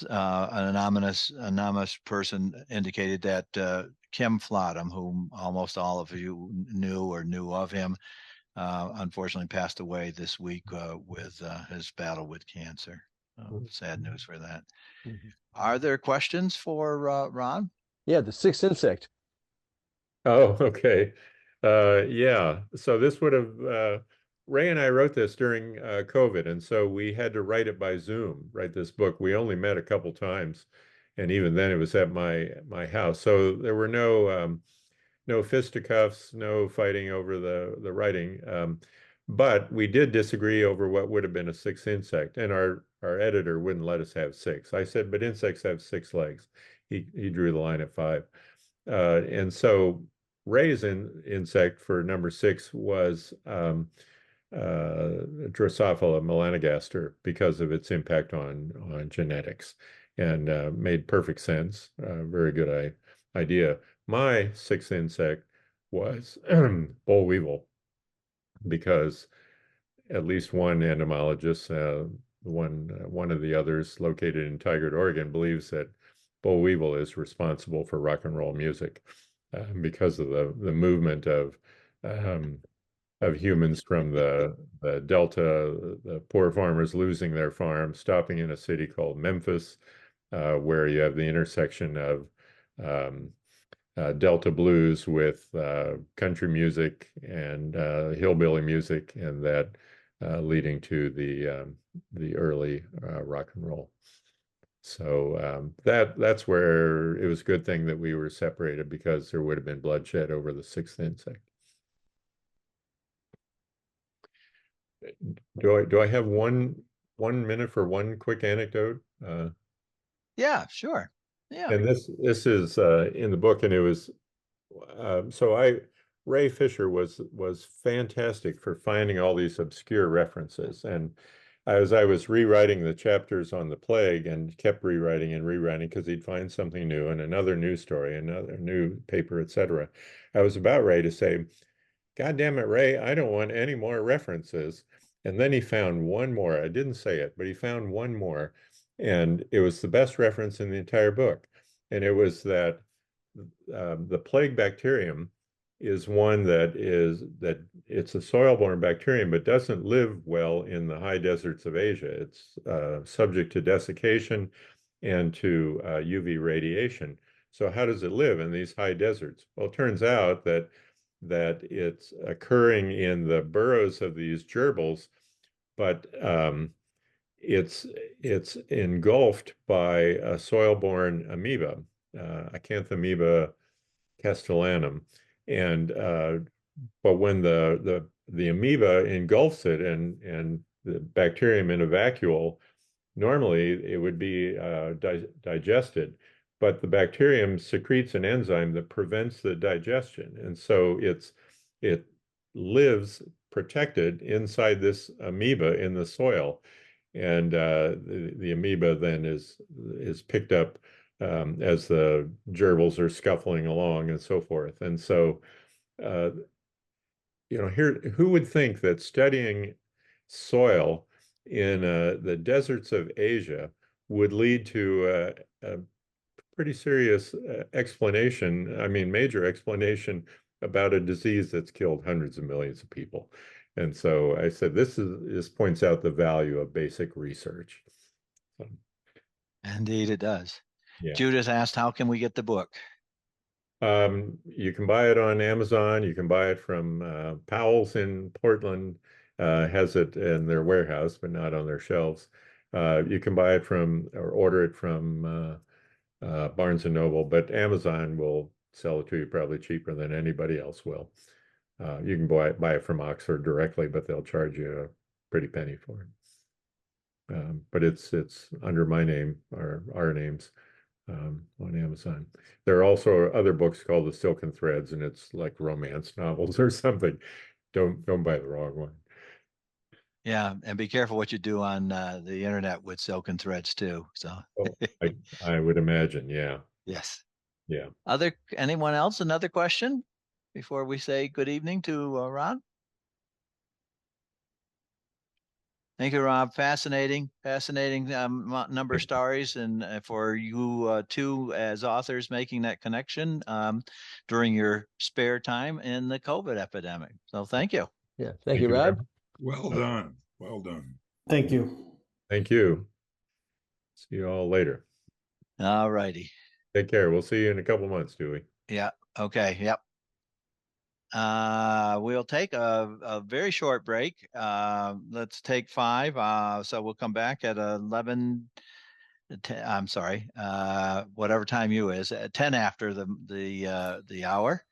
anonymous person indicated that Kim Flodham, whom almost all of you knew or knew of him, unfortunately passed away this week with his battle with cancer. Sad news for that. Are there questions for Ron? Yeah, the sixth insect. Oh, okay. Yeah. So this would have, Ray and I wrote this during COVID, and so we had to write it by Zoom, write this book. We only met a couple times, and even then it was at my house. So there were no fisticuffs, no fighting over the writing. But we did disagree over what would have been a 6th insect, and our editor wouldn't let us have 6. I said, but insects have 6 legs. He drew the line at 5. And so Ray's insect for number 6 was Drosophila melanogaster because of its impact on genetics, and made perfect sense. Very good idea. My 6th insect was boll weevil, because at least one entomologist, one of the others located in Tigard, Oregon, believes that boll weevil is responsible for rock and roll music because of the movement of humans from the Delta, the poor farmers losing their farms, stopping in a city called Memphis, where you have the intersection of Delta blues with country music and hillbilly music, and that leading to the early rock and roll. So that's where it was a good thing that we were separated, because there would have been bloodshed over the 6th insect. Do I have one minute for one quick anecdote? Yeah, sure. Yeah. And this is in the book, and it was Ray Fisher was fantastic for finding all these obscure references. And as I was rewriting the chapters on the plague, and kept rewriting and rewriting because he'd find something new and another news story, another new paper, etc., I was about ready to say, God damn it, Ray, I don't want any more references. And then he found one more. I didn't say it, but he found one more. And it was the best reference in the entire book. And it was that the plague bacterium is one that it's a soil-borne bacterium, but doesn't live well in the high deserts of Asia. It's subject to desiccation and to UV radiation. So how does it live in these high deserts? Well, it turns out that it's occurring in the burrows of these gerbils, but it's engulfed by a soil-borne amoeba, Acanthamoeba castellanum, and but when the amoeba engulfs it and the bacterium in a vacuole, normally it would be digested, but the bacterium secretes an enzyme that prevents the digestion, and so it lives protected inside this amoeba in the soil, and the amoeba then is picked up as the gerbils are scuffling along and so forth. And so, here, who would think that studying soil in the deserts of Asia would lead to a pretty serious explanation, I mean, major explanation about a disease that's killed hundreds of millions of people. And so I said, this points out the value of basic research. So, Indeed, it does. yeah. Judith asked, how can we get the book? You can buy it on Amazon. You can buy it from Powell's in Portland, has it in their warehouse, but not on their shelves. You can buy it from or order it from Barnes and Noble, but Amazon will sell it to you probably cheaper than anybody else will. You can buy it from Oxford directly, but they'll charge you a pretty penny for it. But it's under my name or our names on Amazon. There are also other books called the Silken Threads, and it's like romance novels or something. Don't buy the wrong one. Yeah, and be careful what you do on the internet with Silken Threads too. So, I would imagine, yeah. Yes. Yeah. Anyone else? Another question before we say good evening to Rob? Thank you, Rob. Fascinating number of stories, and for you two as authors making that connection during your spare time in the COVID epidemic. So thank you. Yeah, thank you, Rob. Well done. Well done. Thank you. Thank you. See you all later. All righty. Take care. We'll see you in a couple months, Dewey. Yeah. Okay. Yep. We'll take a very short break. Let's take 5. So we'll come back at 11. I'm sorry. Whatever time you is at 10 after the hour,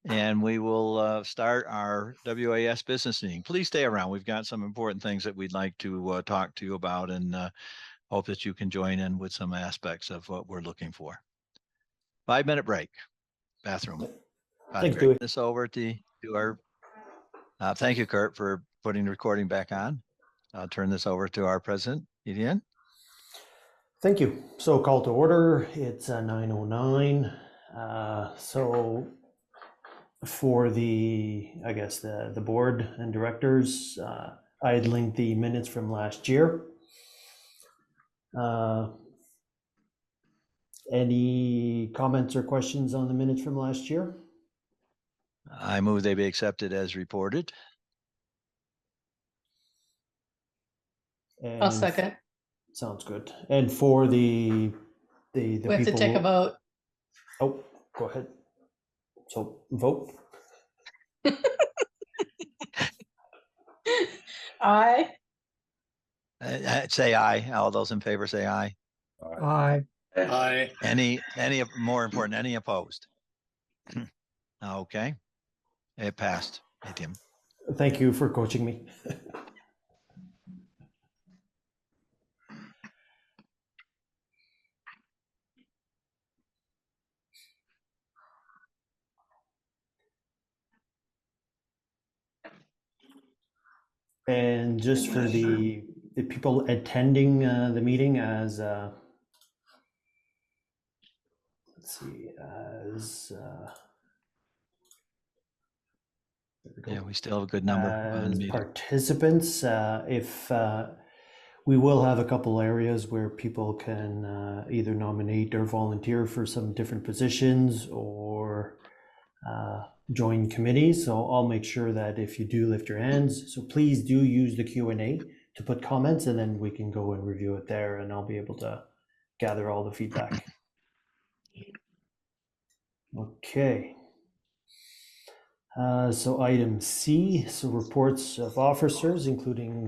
and we will start our WAS business meeting. Please stay around. We've got some important things that we'd like to talk to you about, and hope that you can join in with some aspects of what we're looking for. 5-minute break. Bathroom. Thanks, Dewey. This over to our. Thank you, Kurt, for putting the recording back on. I'll turn this over to our president, Etienne. Thank you. So call to order. It's 9:09. So for the board and directors, I had linked the minutes from last year. Any comments or questions on the minutes from last year? I move they be accepted as reported. And I'll second. Sounds good. And for the We have to take a vote. Oh, go ahead. So vote. Aye. Say aye. All those in favor say aye. Aye. Aye. Any more important, any opposed? Okay. It passed. Hey, Tim. Thank you for coaching me. And just for the people attending the meeting as let's see, as Yeah, we still have a good number on the as meeting. participants, if we will have a couple areas where people can either nominate or volunteer for some different positions, or join committees. So I'll make sure that if you do lift your hands, so please do use the Q&A to put comments, and then we can go and review it there, and I'll be able to gather all the feedback. Okay. So item C, so reports of officers, including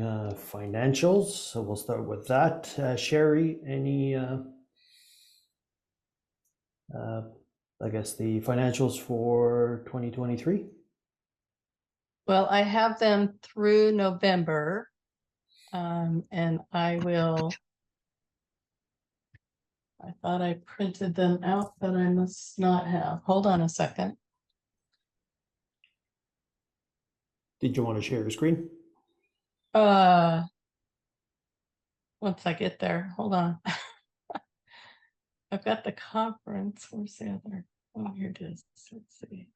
financials. So we'll start with that. Sherry, any, I guess the financials for 2023? Well, I have them through November, and I thought I printed them out, but I must not have. Hold on a second. Did you want to share your screen? Once I get there, hold on. I've got the conference. Where's the other? Oh, here it is. Let's see.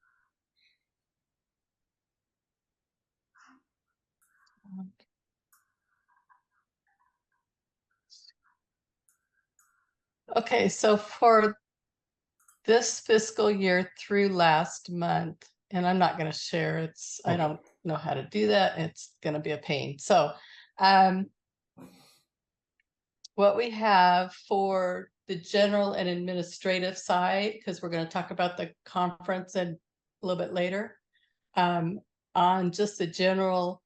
Okay, so for this fiscal year through last month, and I'm not going to share, I Okay. don't know how to do that. It's going to be a pain. So what we have for the general and administrative side, because we're going to talk about the conference a little bit later, on just the general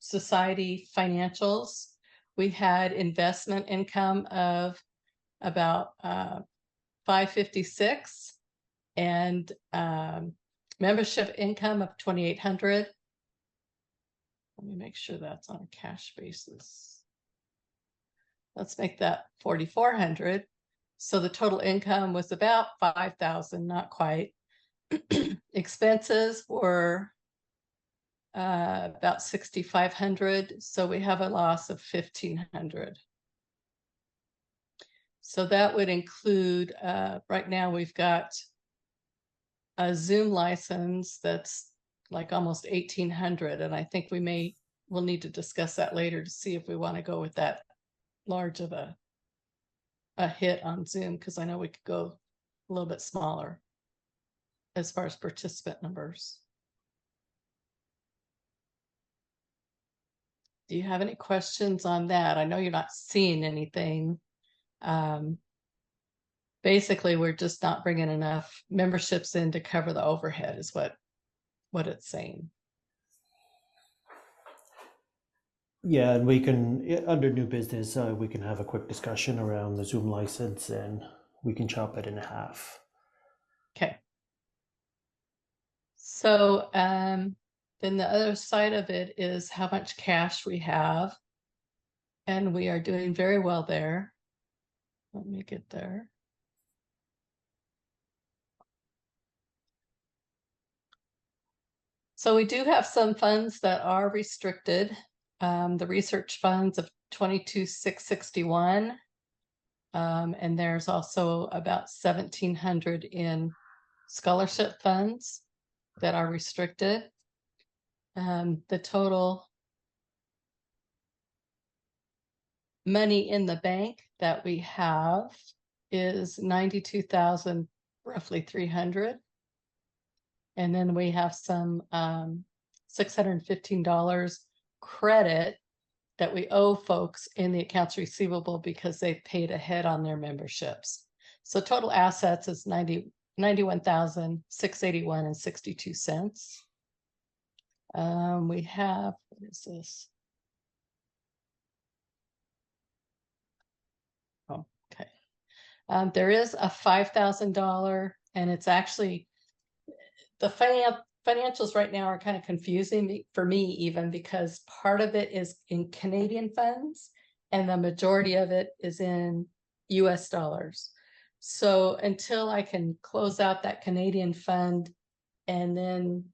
society financials, we had investment income of about 556 and membership income of 2,800. Let me make sure that's on a cash basis. Let's make that 4,400. So the total income was about 5,000, not quite. Expenses were about 6,500. So we have a loss of 1,500. So that would include, right now we've got a Zoom license that's like almost 1,800. And I think we'll need to discuss that later to see if we want to go with that large of a hit on Zoom, because I know we could go a little bit smaller as far as participant numbers. Do you have any questions on that? I know you're not seeing anything. Basically, we're just not bringing enough memberships in to cover the overhead is what it's saying. Yeah, and we can, under new business, we can have a quick discussion around the Zoom license, and we can chop it in half. Okay. So then the other side of it is how much cash we have. And we are doing very well there. Let me get there. So we do have some funds that are restricted. The research funds of 22,661. And there's also about 1,700 in scholarship funds that are restricted. The total money in the bank that we have is 92,000, roughly 300. And then we have some $615 credit that we owe folks in the accounts receivable because they've paid ahead on their memberships. So total assets is 91,681 and 62 cents. We have, what is this? Oh, okay. There is a $5,000, and it's actually the financials right now are kind of confusing for me, even because part of it is in Canadian funds and the majority of it is in US dollars. So until I can close out that Canadian fund and then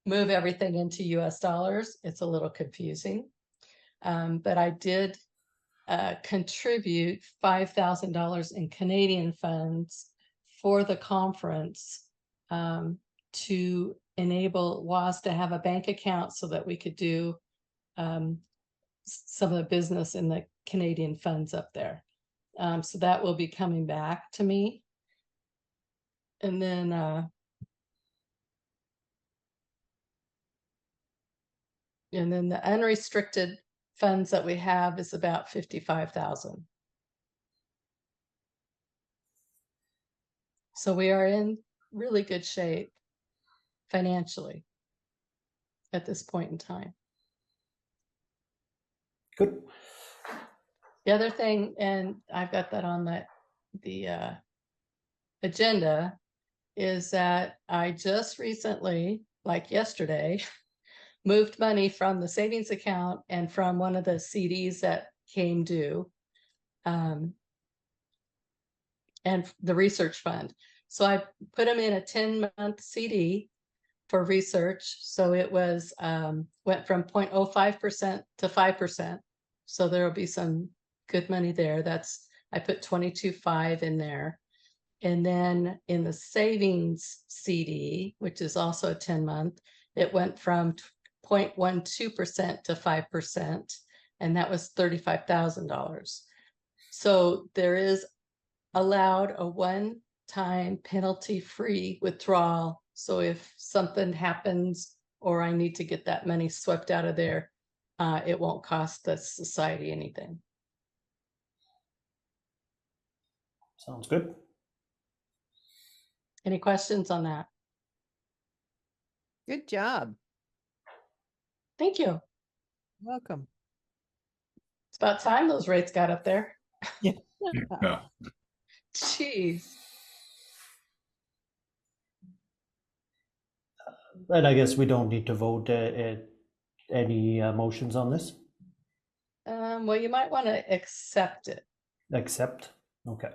move everything into US dollars, it's a little confusing. But I did contribute $5,000 in Canadian funds for the conference to enable WAS to have a bank account so that we could do some of the business in the Canadian funds up there. So that will be coming back to me. And then the unrestricted funds that we have is about 55,000. So we are in really good shape financially at this point in time. Good. The other thing, and I've got that on the agenda, is that I just recently, like yesterday, moved money from the savings account and from one of the CDs that came due, and the research fund. So I put them in a 10-month CD for research. So it was went from 0.05% to 5%. So there will be some good money there. I put 22.5 in there. And then in the savings CD, which is also a 10-month, it went from 0.12% to 5%, and that was $35,000. So there is allowed a one-time penalty-free withdrawal. So if something happens or I need to get that money swept out of there, it won't cost the society anything. Sounds good. Any questions on that? Good job. Thank you. Welcome. It's about time those rates got up there. Yeah. Jeez. And I guess we don't need to vote any motions on this? Well, you might want to accept it. Accept? Okay.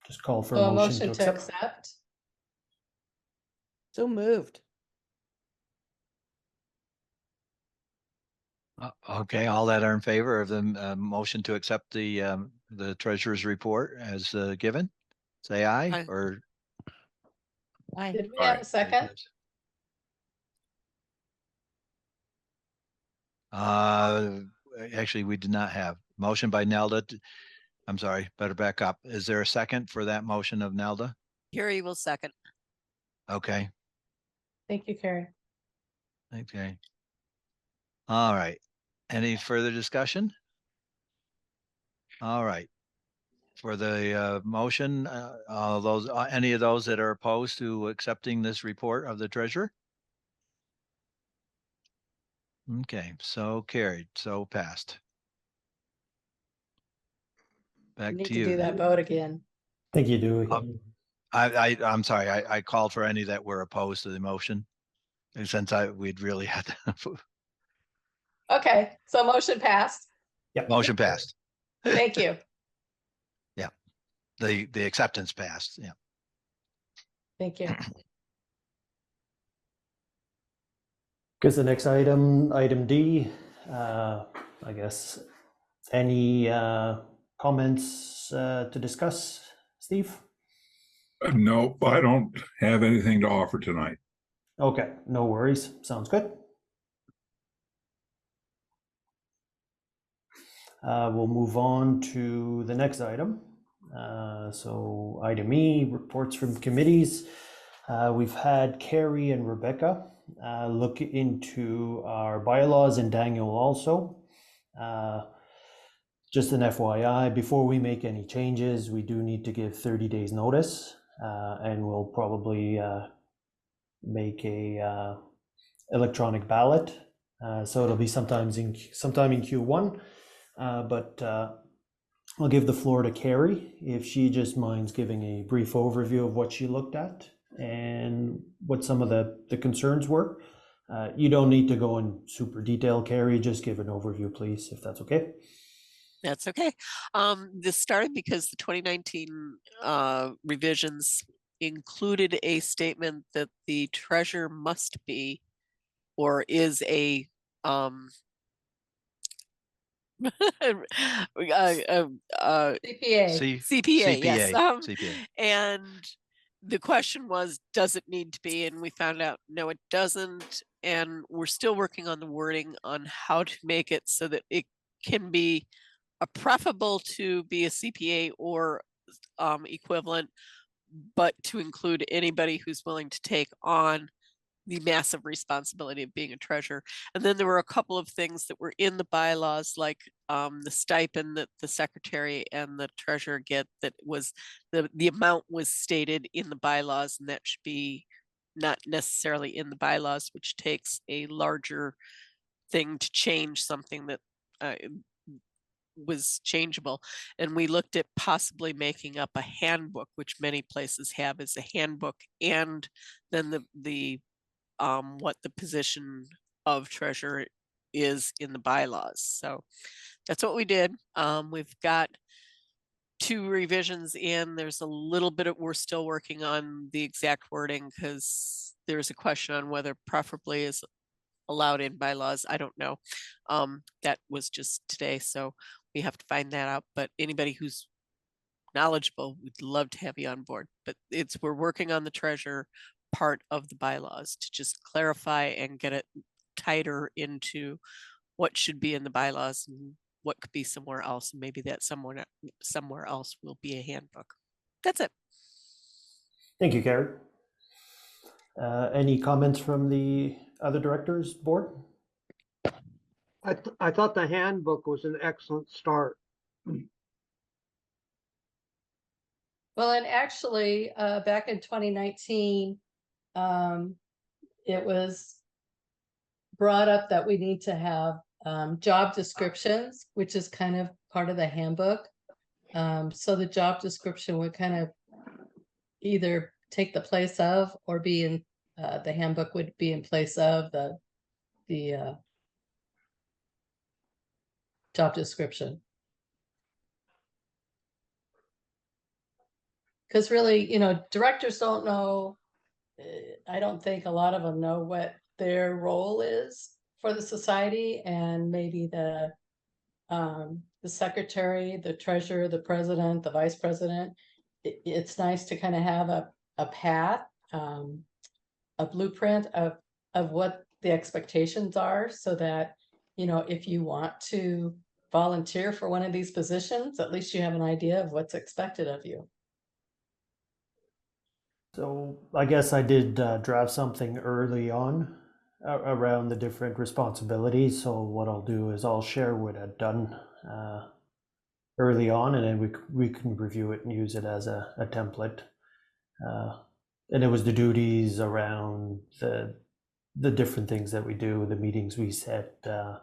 Just call for So a motion to accept. So moved. Okay, all that are in favor of the motion to accept the treasurer's report as given, say aye. Aye. Or Aye. Did we all have right, a second? Actually, we did not have motion by Nelda. I'm sorry, better back up. Is there a second for that motion of Nelda? Carrie will second. Okay. Thank you, Carrie. Okay. All right. Any further discussion? All right. For the motion, any of those that are opposed to accepting this report of the treasurer? Okay, so carried, so passed. We Back need to to you. do that vote again. Thank you, Dewey. I'm sorry, I called for any that were opposed to the motion. And since we'd really had to. Okay, so motion passed. Yep. Motion passed. Thank you. Yeah, the acceptance passed, yeah. Thank you. Because the next item D, I guess, any comments to discuss, Steve? Nope, I don't have anything to offer tonight. Okay, no worries. Sounds good. We'll move on to the next item. So item E, reports from committees. We've had Carrie and Rebecca look into our bylaws, and Daniel also. Just an FYI, before we make any changes, we do need to give 30 days notice, and we'll probably make a electronic ballot. So it'll be sometime in Q1, but I'll give the floor to Carrie if she just minds giving a brief overview of what she looked at and what some of the concerns were. You don't need to go in super detail, Carrie, just give an overview, please, if that's okay. That's okay. This started because the 2019 revisions included a statement that the treasurer must be or is a CPA. CPA, yes. CPA. And the question was, does it need to be? And we found out, no, it doesn't. And we're still working on the wording on how to make it so that it can be preferable to be a CPA or equivalent, but to include anybody who's willing to take on the massive responsibility of being a treasurer. And then there were a couple of things that were in the bylaws, like the stipend that the secretary and the treasurer get, that was the amount was stated in the bylaws, and that should be not necessarily in the bylaws, which takes a larger thing to change something that was changeable. And we looked at possibly making up a handbook, which many places have as a handbook, and then the what the position of treasurer is in the bylaws. So that's what we did. We've got 2 revisions in. There's a little bit of, we're still working on the exact wording, because there's a question on whether preferably is allowed in bylaws. I don't know. That was just today, so we have to find that out. But anybody who's knowledgeable, we'd love to have you on board. But we're working on the treasurer part of the bylaws to just clarify and get it tighter into what should be in the bylaws and what could be somewhere else. And maybe that somewhere else will be a handbook. That's it. Thank you, Karen. Any comments from the other directors board? I thought the handbook was an excellent start. Well, and actually, back in 2019, it was brought up that we need to have job descriptions, which is kind of part of the handbook. So the job description would kind of either take the place of, or be in the handbook would be in place of the job description. Because really, directors don't know. I don't think a lot of them know what their role is for the society, and maybe the secretary, the treasurer, the president, the vice president. It's nice to kind of have a path, a blueprint of what the expectations are, so that if you want to volunteer for one of these positions, at least you have an idea of what's expected of you. So I guess I did draft something early on around the different responsibilities. So what I'll do is I'll share what I've done early on, and then we can review it and use it as a template. And it was the duties around the different things that we do, the meetings we set, the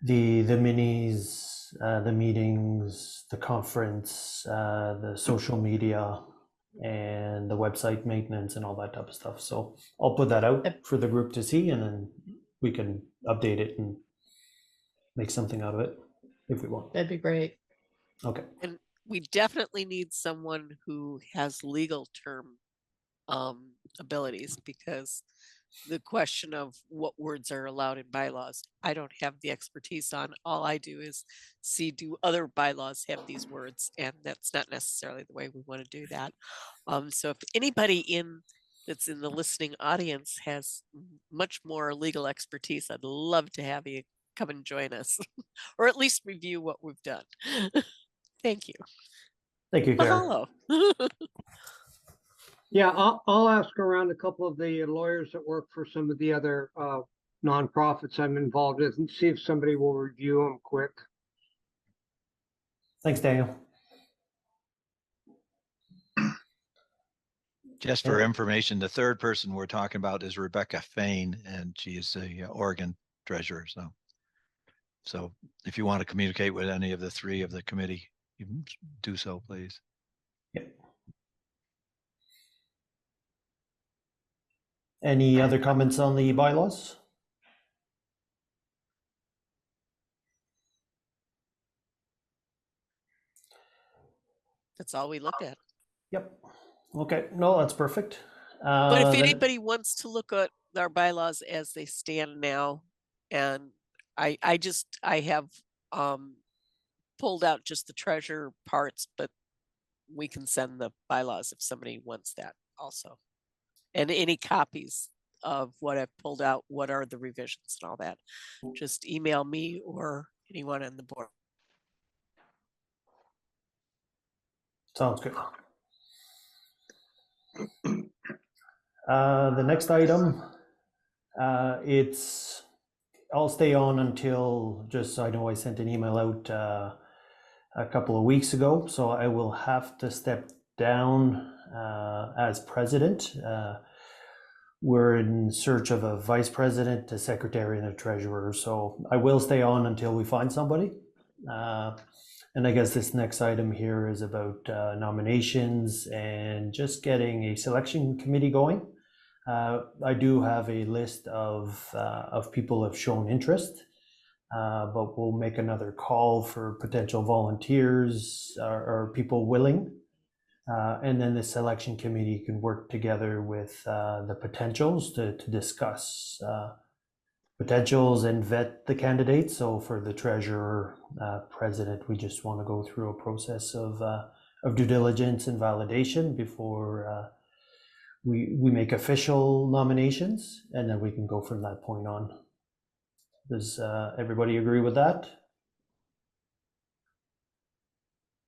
minis, the meetings, the conference, the social media, and the website maintenance and all that type of stuff. So I'll put that out for the group to see, and then we can update it and make something out of it if we want. That'd be great. Okay. And we definitely need someone who has legal term abilities, because the question of what words are allowed in bylaws, I don't have the expertise on. All I do is see, do other bylaws have these words? And that's not necessarily the way we want to do that. So if anybody that's in the listening audience has much more legal expertise, I'd love to have you come and join us, or at least review what we've done. Thank you. Thank you, Karen. Mahalo. Yeah, I'll ask around a couple of the lawyers that work for some of the other nonprofits I'm involved with, and see if somebody will review them quick. Thanks, Daniel. Just for information, the third person we're talking about is Rebecca Fain, and she is the Oregon treasurer. So if you want to communicate with any of the 3 of the committee, you can do so, please. Yep. Any other comments on the bylaws? That's all we looked at. Yep. Okay. No, that's perfect. But if Then- anybody wants to look at our bylaws as they stand now, and I have pulled out just the treasure parts, but we can send the bylaws if somebody wants that also. And any copies of what I've pulled out, what are the revisions and all that, just email me or anyone on the board. Sounds good. The next item, I'll stay on until, just so I know I sent an email out a couple of weeks ago, so I will have to step down as president. We're in search of a vice president, a secretary, and a treasurer, so I will stay on until we find somebody. And I guess this next item here is about nominations and just getting a selection committee going. I do have a list of people who have shown interest, but we'll make another call for potential volunteers or people willing. And then the selection committee can work together with the potentials to discuss potentials and vet the candidates. So for the treasurer, president, we just want to go through a process of due diligence and validation before we make official nominations, and then we can go from that point on. Does everybody agree with that?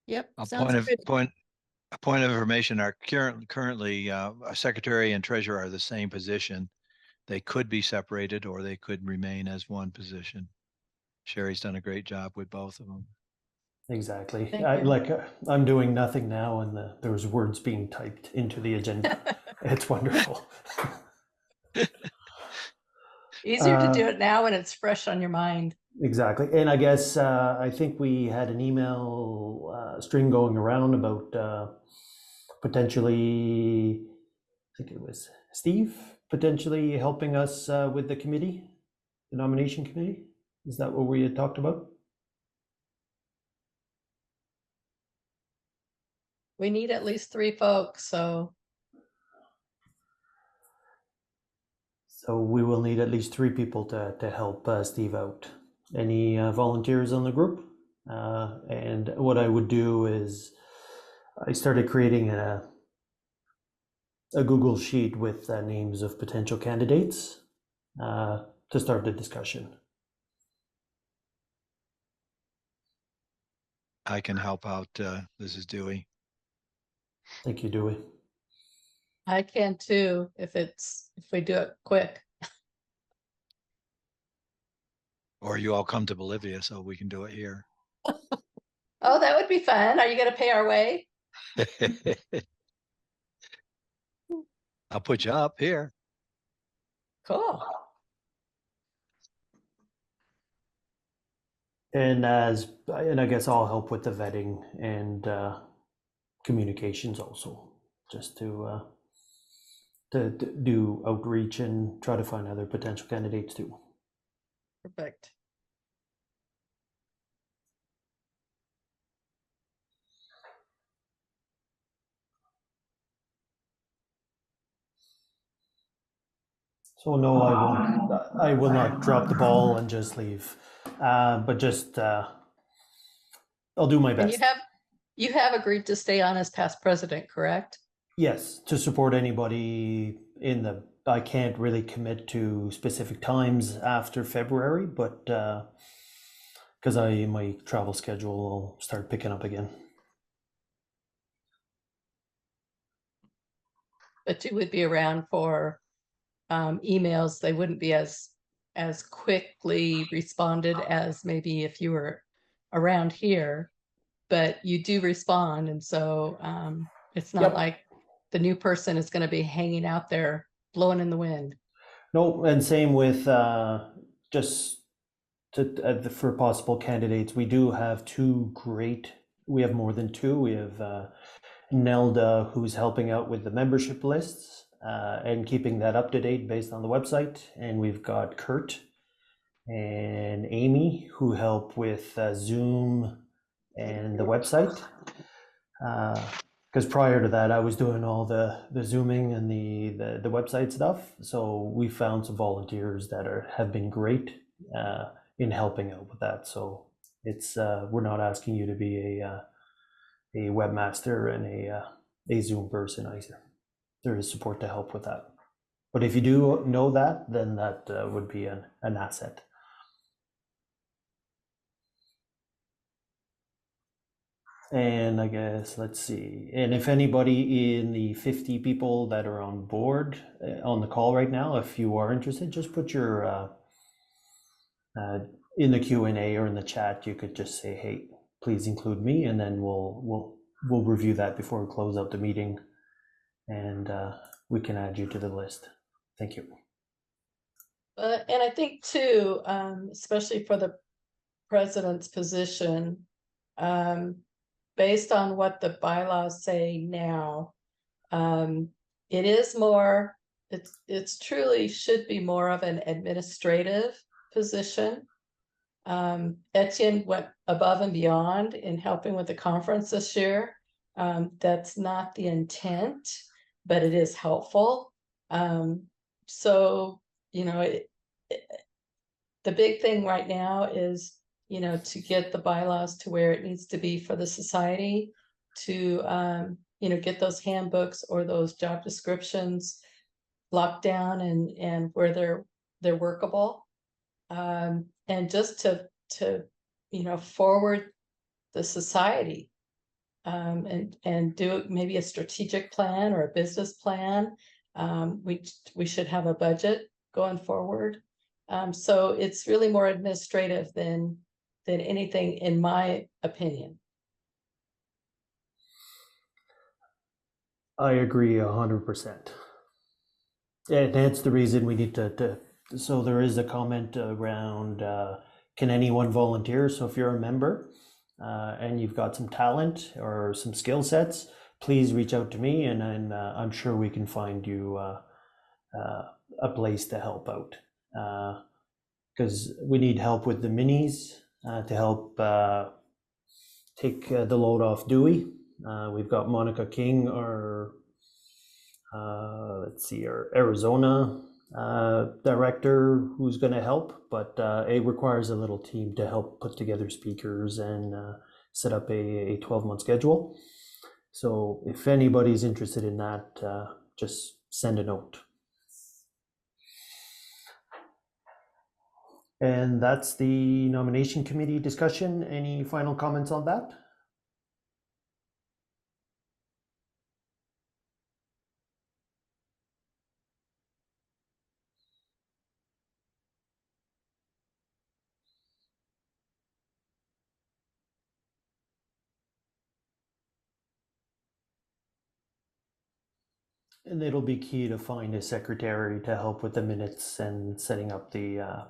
Yep. A Sounds good. point of information, our currently a secretary and treasurer are the same position. They could be separated or they could remain as one position. Sherry's done a great job with both of them. Exactly. Thank you. I'm doing nothing now, and there's words being typed into the agenda. It's wonderful. Easier to do it now when it's fresh on your mind. Exactly. And I guess I think we had an email string going around about potentially, I think it was Steve, potentially helping us with the committee, the nomination committee. Is that what we had talked about? We need at least 3 folks, so we will need at least 3 people to help Steve out. Any volunteers on the group? And what I would do is I started creating a Google sheet with names of potential candidates to start the discussion. I can help out. This is Dewey. Thank you, Dewey. I can too if we do it quick. Or you all come to Bolivia so we can do it here. Oh, that would be fun. Are you going to pay our way? I'll put you up here. Cool. And I guess I'll help with the vetting and communications also, just to do outreach and try to find other potential candidates too. Perfect. So no, I will not drop the ball and just leave, but just I'll do my best. And you have agreed to stay on as past president, correct? Yes, to support anybody I can't really commit to specific times after February, but because my travel schedule will start picking up again. But you would be around for emails. They wouldn't be as quickly responded as maybe if you were around here, but you do respond, and so it's not like the new person is going to be hanging out there blowing in the wind. No, and same with just for possible candidates. We do have we have more than 2. We have Nelda, who's helping out with the membership lists and keeping that up to date based on the website. And we've got Kurt and Amy, who help with Zoom and the website. Because prior to that, I was doing all the Zooming and the website stuff. So we found some volunteers that have been great in helping out with that. So it's we're not asking you to be a webmaster and a Zoom person either. There is support to help with that. But if you do know that, then that would be an asset. And I guess, let's see. And if anybody in the 50 people that are on board on the call right now, if you are interested, just put your in the Q&A or in the chat, you could just say, hey, please include me, and then we'll review that before we close out the meeting, and we can add you to the list. Thank you. And I think too, especially for the president's position, based on what the bylaws say now, it is more, it's truly should be more of an administrative position. Etienne went above and beyond in helping with the conference this year. That's not the intent, but it is helpful. So, you know, the big thing right now is, you know, to get the bylaws to where it needs to be for the society, to, you know, get those handbooks or those job descriptions locked down and where they're workable. And just to, you know, forward the society, and do maybe a strategic plan or a business plan. We should have a budget going forward. So it's really more administrative than anything, in my opinion. I agree 100%. And that's the reason we need to so there is a comment around, can anyone volunteer? So if you're a member and you've got some talent or some skill sets, please reach out to me, and then I'm sure we can find you a place to help out. Because we need help with the minis to help take the load off Dewey. We've got Monica King, our let's see, our Arizona director, who's going to help, but it requires a little team to help put together speakers and set up a 12-month schedule. So if anybody's interested in that, just send a note. And that's the nomination committee discussion. Any final comments on that? And it'll be key to find a secretary to help with the minutes and setting up the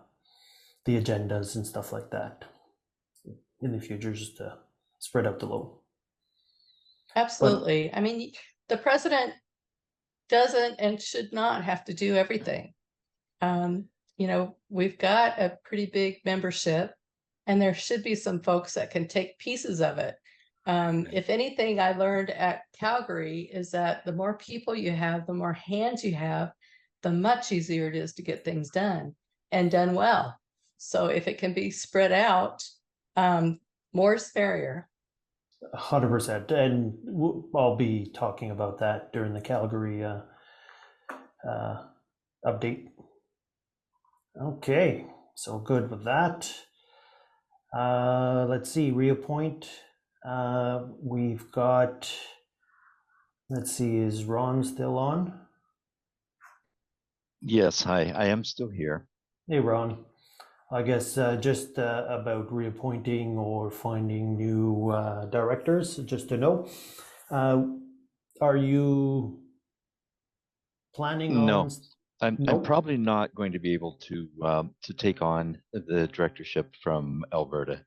agendas and stuff like that in the future, just to spread out the load. Absolutely. But, I mean, the president doesn't and should not have to do everything. You know, we've got a pretty big membership, and there should be some folks that can take pieces of it. If anything, I learned at Calgary is that the more people you have, the more hands you have, the much easier it is to get things done and done well. So if it can be spread out, more is merrier. 100%. And I'll be talking about that during the Calgary update. Okay, so good with that. Let's see, reappoint. We've got, let's see, is Ron still on? Yes, hi, I am still here. Hey, Ron. I guess just about reappointing or finding new directors, just to know. Are you planning on? No, I'm probably not going to be able to take on the directorship from Alberta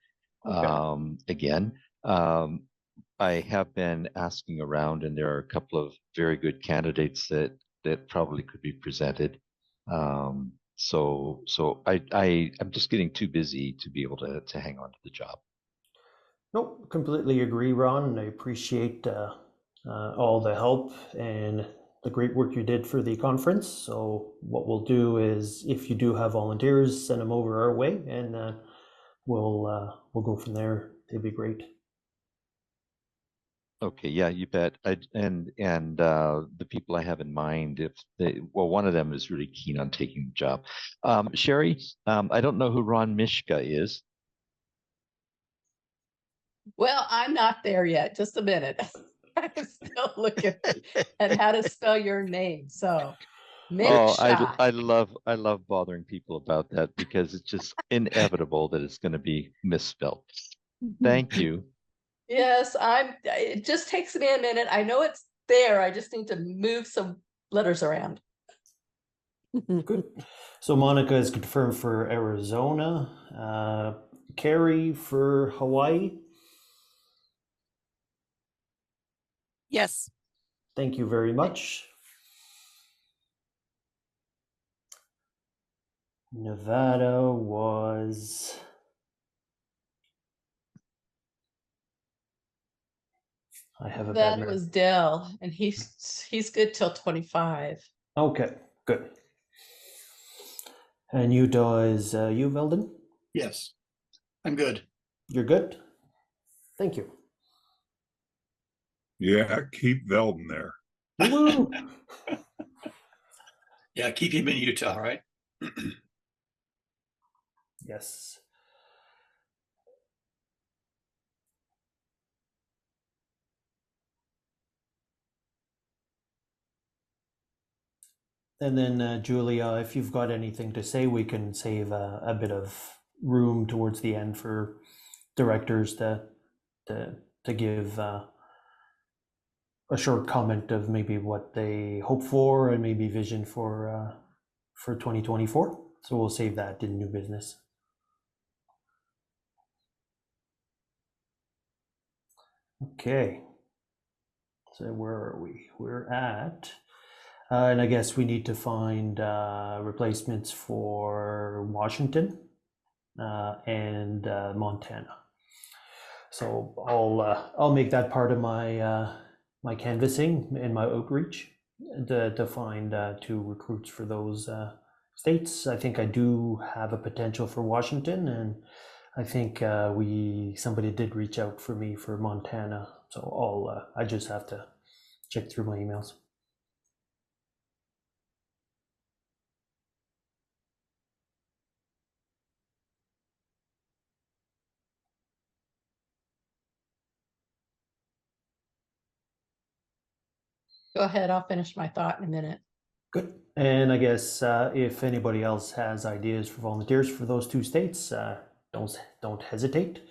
again. I have been asking around, and there are a couple of very good candidates that probably could be presented. So I'm just getting too busy to be able to hang on to the job. Nope, completely agree, Ron. I appreciate all the help and the great work you did for the conference. So what we'll do is, if you do have volunteers, send them over our way, and we'll go from there. It'd be great. Okay, yeah, you bet. And the people I have in mind, one of them is really keen on taking the job. Sherry, I don't know who Ron Mishka is. Well, I'm not there yet. Just a minute. I'm still looking at how to spell your name. So make Oh, shot. I love bothering people about that because it's just inevitable that it's going to be misspelled. Thank you. Yes, it just takes me a minute. I know it's there. I just need to move some letters around. Good. So Monica is confirmed for Arizona. Carrie for Hawaii. Yes. Thank you very much. Nevada was. I have a bad That memory. was Dell, and he's good till 25. Okay, good. And Utah is you, Veldon? Yes, I'm good. You're good? Thank you. Yeah, keep Veldon there. Woo! Yeah, keep him in Utah, right? Yes. And then Julia, if you've got anything to say, we can save a bit of room towards the end for directors to give a short comment of maybe what they hope for and maybe vision for 2024. So we'll save that in new business. Okay. So where are we? We're at, and I guess we need to find replacements for Washington and Montana. So I'll make that part of my my canvassing and my outreach to find 2 recruits for those states. I think I do have a potential for Washington, and I think somebody did reach out for me for Montana. So I just have to check through my emails. Go ahead, I'll finish my thought in a minute. Good. And I guess if anybody else has ideas for volunteers for those 2 states, don't hesitate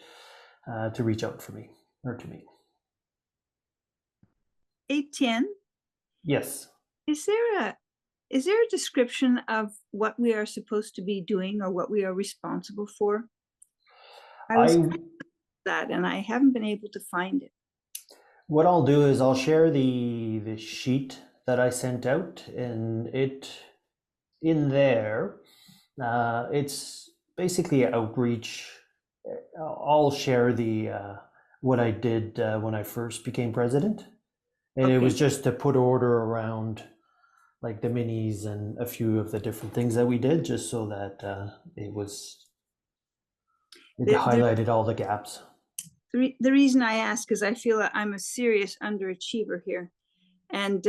to reach out for me or to me. 810. Yes. Is there a description of what we are supposed to be doing or what we are responsible for? I was that, and I haven't been able to find it. What I'll do is I'll share the sheet that I sent out, and in there, it's basically outreach. I'll share what I did when I first became president, and it was just to put order around like the minis and a few of the different things that we did, just so that it highlighted all the gaps. The reason I ask is I feel that I'm a serious underachiever here. And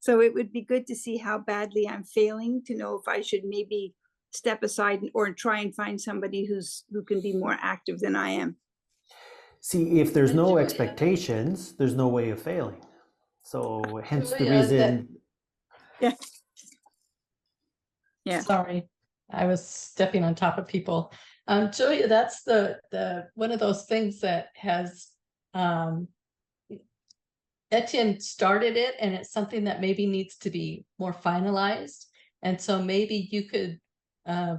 so it would be good to see how badly I'm failing to know if I should maybe step aside or try and find somebody who can be more active than I am. See, if there's no expectations, there's no way of failing. So hence the reason. Yeah. Yeah. Sorry, I was stepping on top of people. Julia, that's the one of those things that has Etienne started it, and it's something that maybe needs to be more finalized. And so maybe you could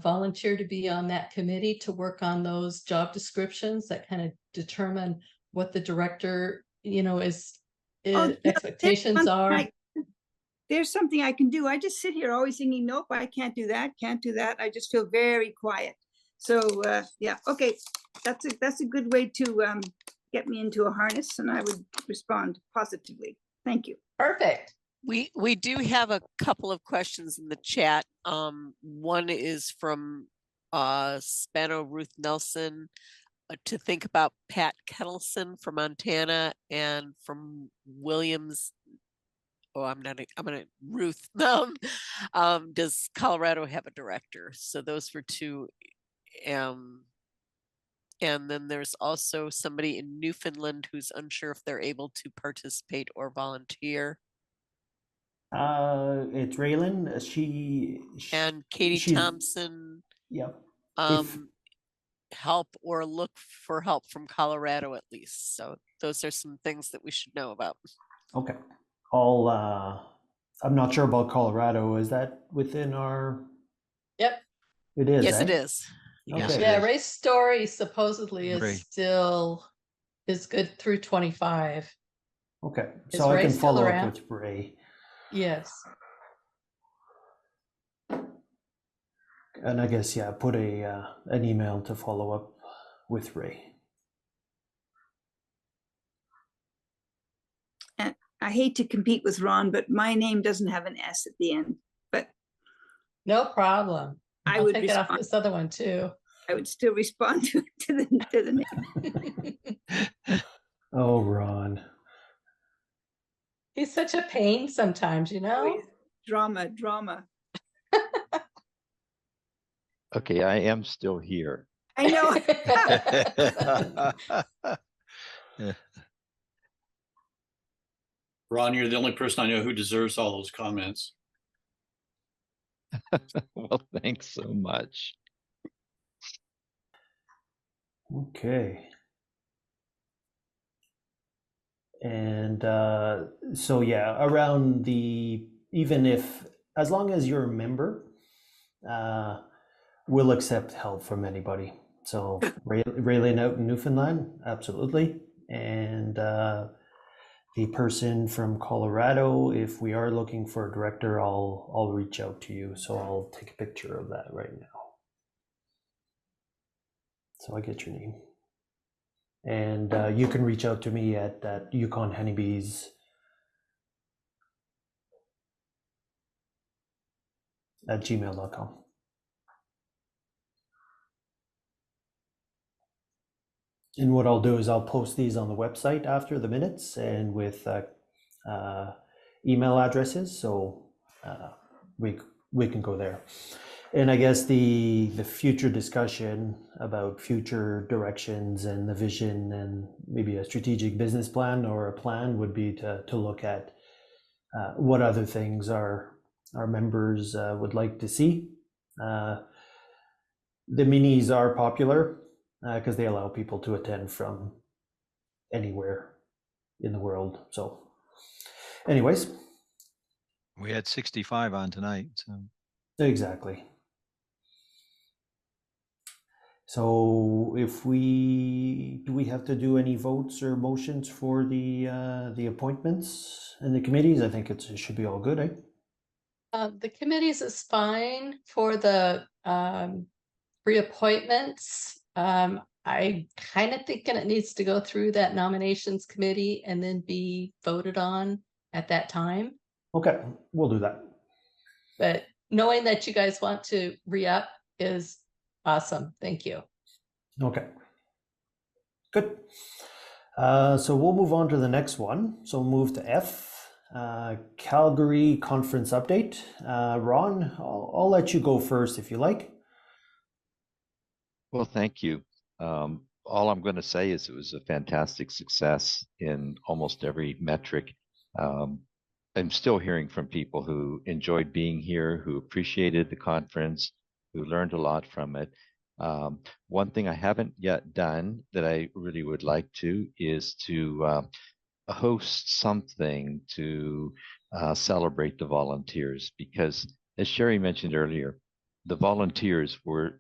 volunteer to be on that committee to work on those job descriptions that kind of determine what the director, expectations are. There's something I can do. I just sit here always thinking, nope, I can't do that, can't do that. I just feel very quiet. So yeah, okay, that's a good way to get me into a harness, and I would respond positively. Thank you. Perfect. We do have a couple of questions in the chat. One is from Spano Ruth Nelson to think about Pat Kettleson from Montana, and from Williams. Oh, Ruth. Does Colorado have a director? So those were 2 And then there's also somebody in Newfoundland who's unsure if they're able to participate or volunteer. It's Raylan. And Katie she's- Thompson, Yep. help or look for help from Colorado at least. So those are some things that we should know about. Okay. I'm not sure about Colorado. Is that within our? Yep. It is. Yes, eh? it is. Yes, Okay. it Yeah, is. Ray's story supposedly Ray. is good through 25. Okay. Is So I Ray can still follow up around? with Ray. Yes. And I guess, yeah, put an email to follow up with Ray. And I hate to compete with Ron, but my name doesn't have an S at the end. But No problem. I I'll would take it off respond. this other one too. I would still respond to the name. Oh, Ron. He's such a pain sometimes, you know? Drama. Okay, I am still here. I know. Ron, you're the only person I know who deserves all those comments. Well, thanks so much. Okay. And so, yeah, around as long as you're a member, we'll accept help from anybody. So Raylene out in Newfoundland, absolutely. And the person from Colorado, if we are looking for a director, I'll reach out to you. So I'll take a picture of that right now. So I get your name. And you can reach out to me at Yukon Honeybees @gmail.com. And what I'll do is I'll post these on the website after the minutes and with email addresses, so we can go there. And I guess the future discussion about future directions and the vision and maybe a strategic business plan or a plan would be to look at what other things our members would like to see. The minis are popular because they allow people to attend from anywhere in the world. So anyways. We had 65 on tonight. So. Exactly. So do we have to do any votes or motions for the appointments and the committees? I think it should be all good, eh? The committees is fine for the reappointments. I kind of thinking it needs to go through that nominations committee and then be voted on at that time. Okay, we'll do that. But knowing that you guys want to re-up is awesome. Thank you. Okay. Good. So we'll move on to the next one. So we'll move to F, Calgary conference update. Ron, I'll let you go first if you like. Well, thank you. All I'm going to say is it was a fantastic success in almost every metric. I'm still hearing from people who enjoyed being here, who appreciated the conference, who learned a lot from it. One thing I haven't yet done that I really would like to is to host something to celebrate the volunteers, because as Sherry mentioned earlier, the volunteers were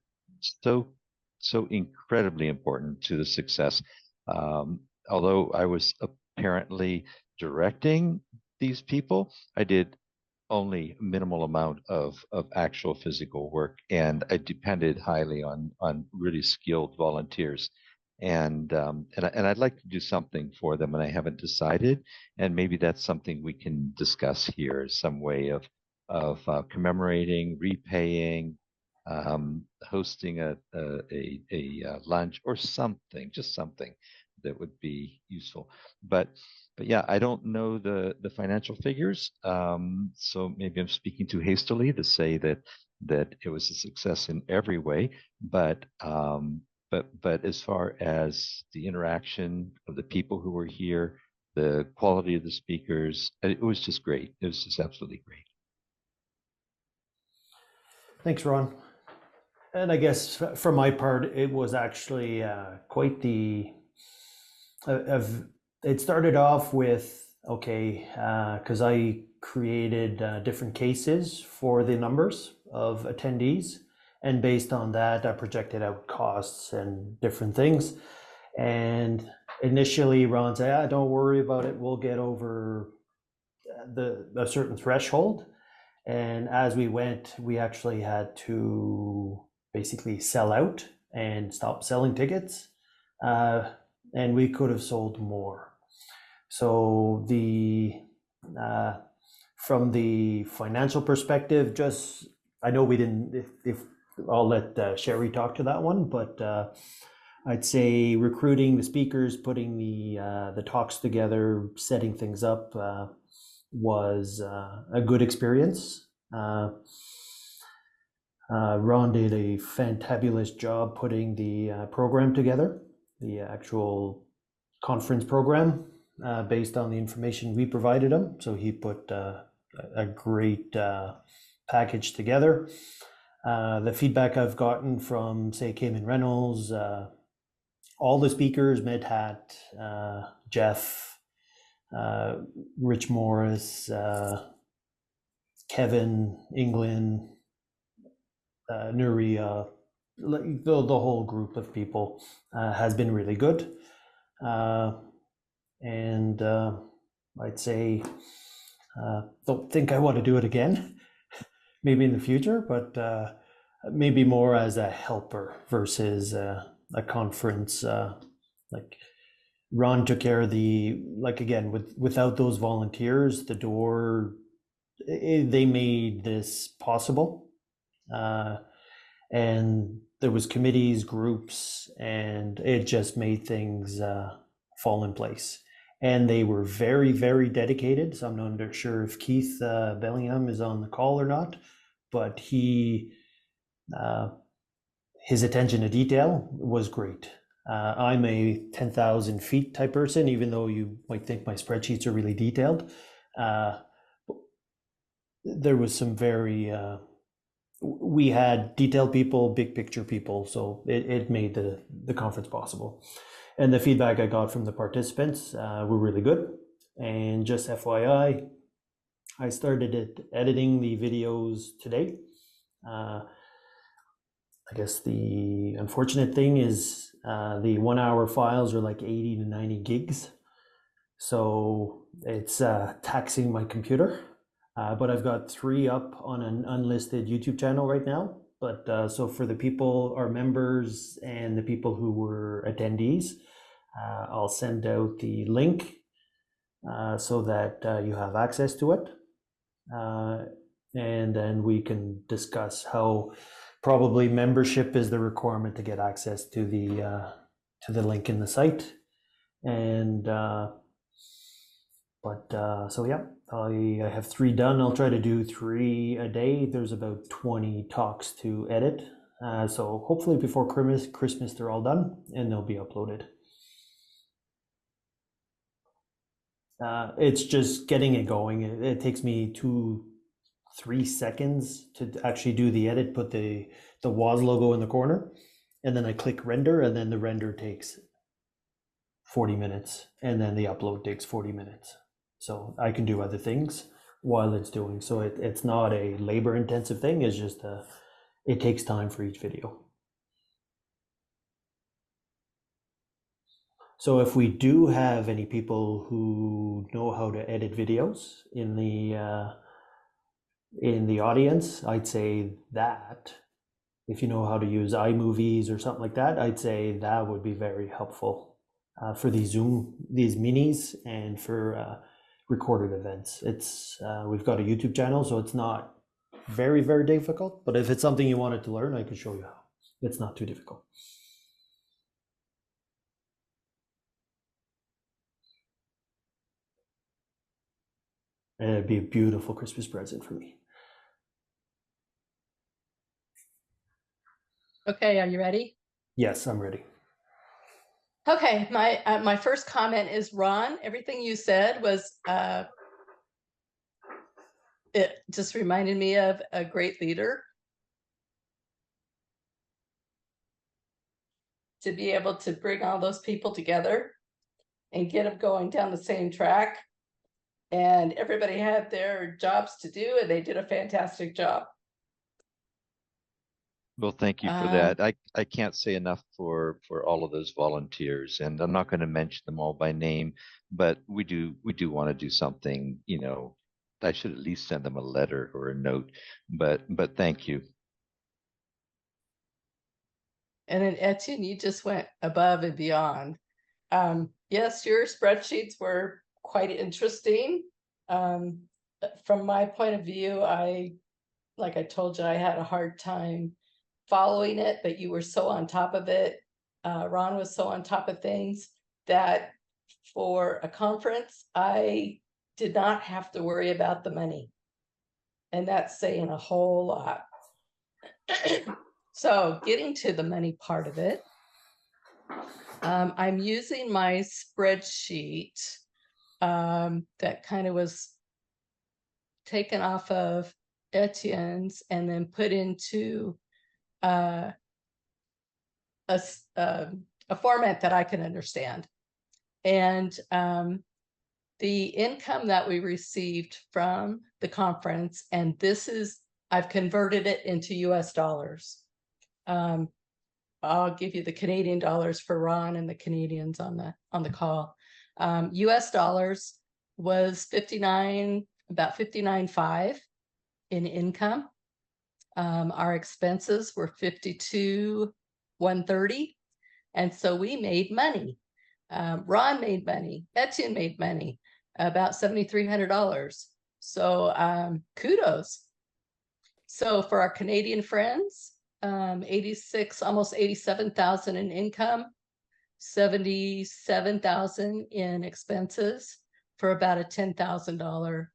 so incredibly important to the success. Although I was apparently directing these people, I did only minimal amount of actual physical work, and I depended highly on really skilled volunteers. And I'd like to do something for them, and I haven't decided. And maybe that's something we can discuss here, some way of commemorating, repaying, hosting a lunch or something, just something that would be useful. But yeah, I don't know the financial figures, so maybe I'm speaking too hastily to say that it was a success in every way. But but as far as the interaction of the people who were here, the quality of the speakers, it was just great. It was just absolutely great. Thanks, Ron. And I guess for my part, it was actually quite the. It started off with, okay, because I created different cases for the numbers of attendees. And based on that, I projected out costs and different things. And initially, Ron said, don't worry about it. We'll get over a certain threshold. And as we went, we actually had to basically sell out and stop selling tickets. And we could have sold more. So from the financial perspective, just, I know we didn't, if I'll let Sherry talk to that one, but I'd say recruiting the speakers, putting the talks together, setting things up was a good experience. Ron did a fantabulous job putting the program together, the actual conference program, based on the information we provided him. So he put a great package together. The feedback I've gotten from, say, Cayman Reynolds, all the speakers, Medhat, Jeff, Rich Morris, Kevin, England, Nuria, the whole group of people has been really good. And I'd say, don't think I want to do it again, maybe in the future, but maybe more as a helper versus a conference. Like Ron took care of again, without those volunteers, the door, they made this possible. And there was committees, groups, and it just made things fall in place. And they were very, very dedicated. So I'm not sure if Keith Bellingham is on the call or not, but his attention to detail was great. I'm a 10,000 feet type person, even though you might think my spreadsheets are really detailed. There was some we had detailed people, big picture people, so it made the conference possible. And the feedback I got from the participants were really good. And just FYI, I started editing the videos today. I guess the unfortunate thing is the 1 hour files are like 80 to 90 gigs. So it's taxing my computer. But I've got 3 up on an unlisted YouTube channel right now. But so for the people, our members and the people who were attendees, I'll send out the link so that you have access to it. And then we can discuss how probably membership is the requirement to get access to the link in the site. And so yeah, I have 3 done. I'll try to do 3 a day. There's about 20 talks to edit. So hopefully before Christmas they're all done and they'll be uploaded. It's just getting it going. It takes me 2-3 seconds to actually do the edit, put the WAS logo in the corner, and then I click render, and then the render takes 40 minutes, and then the upload takes 40 minutes. So I can do other things while it's doing. So it's not a labor intensive thing. It's just it takes time for each video. So if we do have any people who know how to edit videos in the audience, I'd say that if you know how to use iMovies or something like that, I'd say that would be very helpful for these minis and for recorded events. It's we've got a YouTube channel, so it's not very, very difficult, but if it's something you wanted to learn, I could show you how. It's not too difficult. And it'd be a beautiful Christmas present for me. Okay, are you ready? Yes, I'm ready. Okay, my first comment is, Ron, everything you said was it just reminded me of a great leader. To be able to bring all those people together and get them going down the same track. And everybody had their jobs to do, and they did a fantastic job. Well, thank you for that. I can't say enough for all of those volunteers, and I'm not going to mention them all by name, but we do want to do something. You know, I should at least send them a letter or a note. But thank you. And then Etienne, you just went above and beyond. Yes, your spreadsheets were quite interesting. From my point of view, like I told you, I had a hard time following it, but you were so on top of it. Ron was so on top of things that for a conference, I did not have to worry about the money. And that's saying a whole lot. So getting to the money part of it, I'm using my spreadsheet that kind of was taken off of Etienne's and then put into a format that I can understand. And the income that we received from the conference, and this is, I've converted it into US dollars. I'll give you the Canadian dollars for Ron and the Canadians on the call. US dollars was about 59.5 in income. Our expenses were 52,130, and so we made money. Ron made money. Etienne made money, about $7,300. So kudos. So for our Canadian friends, 86, almost 87,000 in income, 77,000 in expenses, for about a $10,000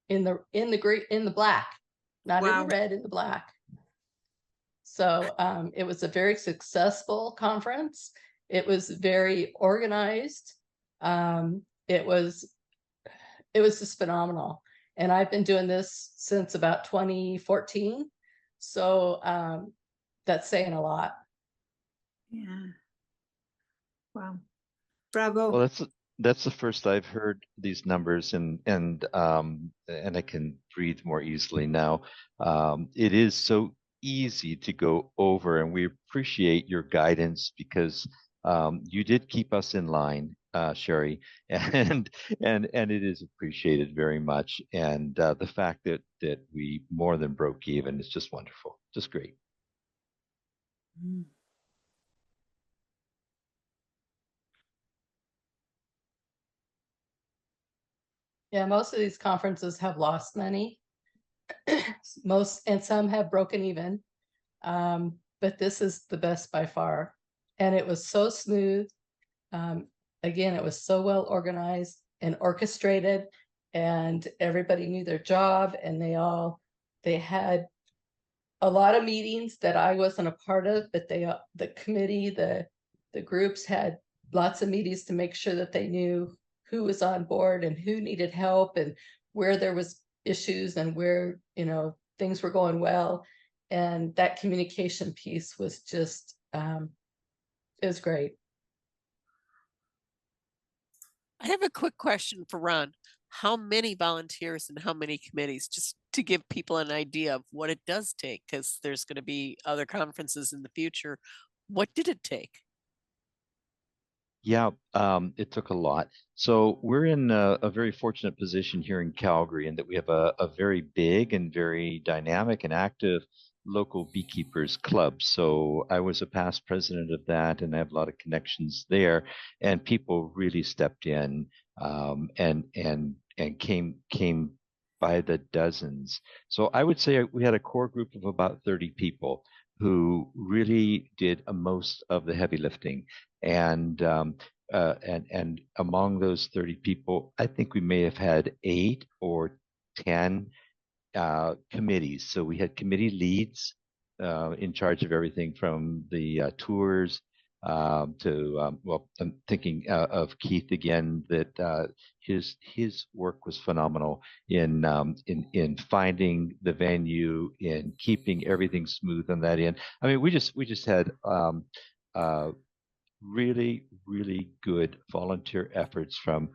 in the black, not in the red, in the black. So it was a very successful conference. It was very organized. It was just phenomenal. And I've been doing this since about 2014. So that's saying a lot. Yeah. Wow. Bravo. Well, that's the first I've heard these numbers, and I can breathe more easily now. It is so easy to go over, and we appreciate your guidance because you did keep us in line, Sherry, and it is appreciated very much. And the fact that we more than broke even is just wonderful, just great. Mm. Yeah, most of these conferences have lost money. And some have broken even. But this is the best by far. And it was so smooth. Again, it was so well organized and orchestrated, and everybody knew their job, and they had a lot of meetings that I wasn't a part of, but the committee, the groups had lots of meetings to make sure that they knew who was on board and who needed help and where there was issues and where, things were going well. And that communication piece was just, it was great. I have a quick question for Ron. How many volunteers and how many committees, just to give people an idea of what it does take, because there's going to be other conferences in the future. What did it take? Yeah, it took a lot. So we're in a very fortunate position here in Calgary in that we have a very big and very dynamic and active local beekeepers club. So I was a past president of that, and I have a lot of connections there. And people really stepped in and came by the dozens. So I would say we had a core group of about 30 people who really did most of the heavy lifting. And among those 30 people, I think we may have had 8 or 10 committees. So we had committee leads, in charge of everything from the tours well, I'm thinking of Keith again, that his work was phenomenal in finding the venue, in keeping everything smooth on that end. I mean, we just had really, really good volunteer efforts from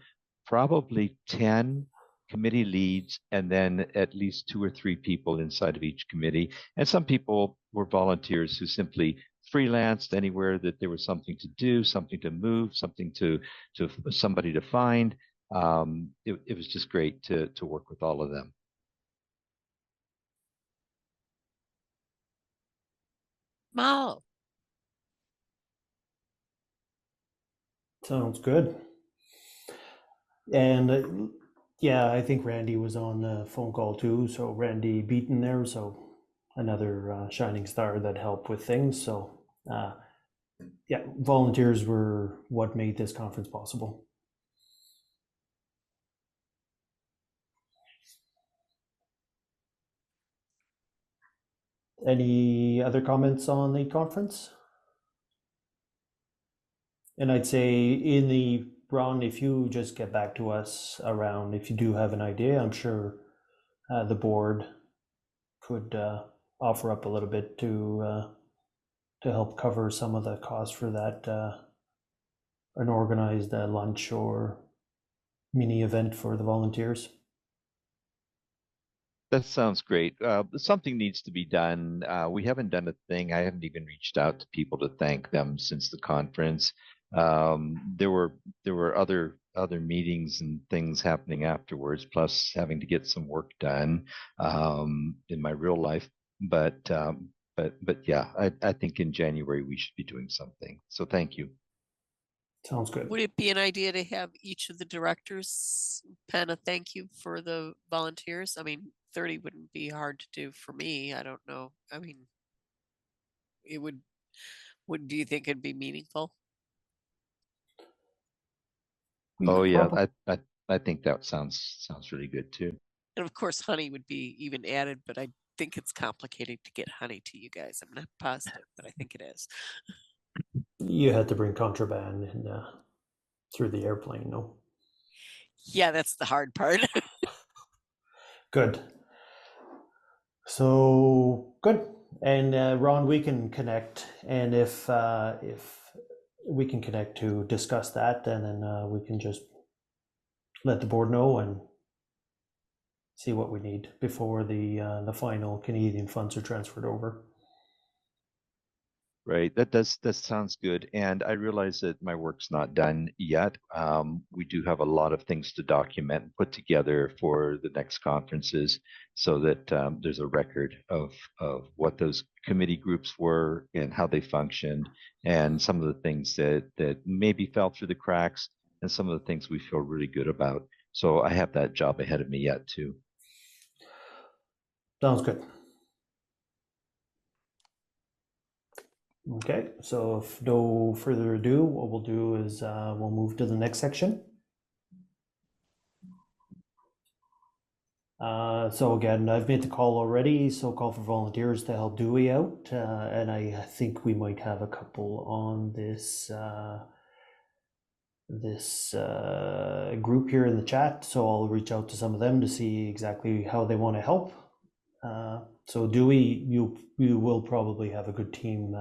probably 10 committee leads, and then at least 2 or 3 people inside of each committee. And some people were volunteers who simply freelanced anywhere that there was something to do, something to move, something to somebody to find. It was just great to work with all of them. Mal. Sounds good. And yeah, I think Randy was on the phone call too. So Randy Beaton there, so another shining star that helped with things. So yeah, volunteers were what made this conference possible. Any other comments on the conference? And I'd say Ron, if you just get back to us around, if you do have an idea, I'm sure the board could offer up a little bit to help cover some of the cost for that, an organized lunch or mini event for the volunteers. That sounds great. Something needs to be done. We haven't done a thing. I haven't even reached out to people to thank them since the conference. There were other meetings and things happening afterwards, plus having to get some work done in my real life. But yeah, I think in January we should be doing something. So thank you. Sounds good. Would it be an idea to have each of the directors pen a thank you for the volunteers? I mean, 30 wouldn't be hard to do for me. I don't know. I mean, it would, do you think it'd be meaningful? Oh yeah, I think that sounds really good too. And of course, honey would be even added, but I think it's complicated to get honey to you guys. I'm not positive, but I think it is. You had to bring contraband in, through the airplane, no? Yeah, that's the hard part. Good. So good. And Ron, we can connect, and if we can connect to discuss that, and then we can just let the board know and see what we need before the final Canadian funds are transferred over. Right, that sounds good. And I realize that my work's not done yet. We do have a lot of things to document and put together for the next conferences, so that there's a record of what those committee groups were and how they functioned, and some of the things that maybe fell through the cracks, and some of the things we feel really good about. So I have that job ahead of me yet too. Sounds good. Okay, so if no further ado, what we'll do is we'll move to the next section. So again, I've made the call already, so call for volunteers to help Dewey out, and I think we might have a couple on this group here in the chat, so I'll reach out to some of them to see exactly how they want to help. So Dewey, you will probably have a good team,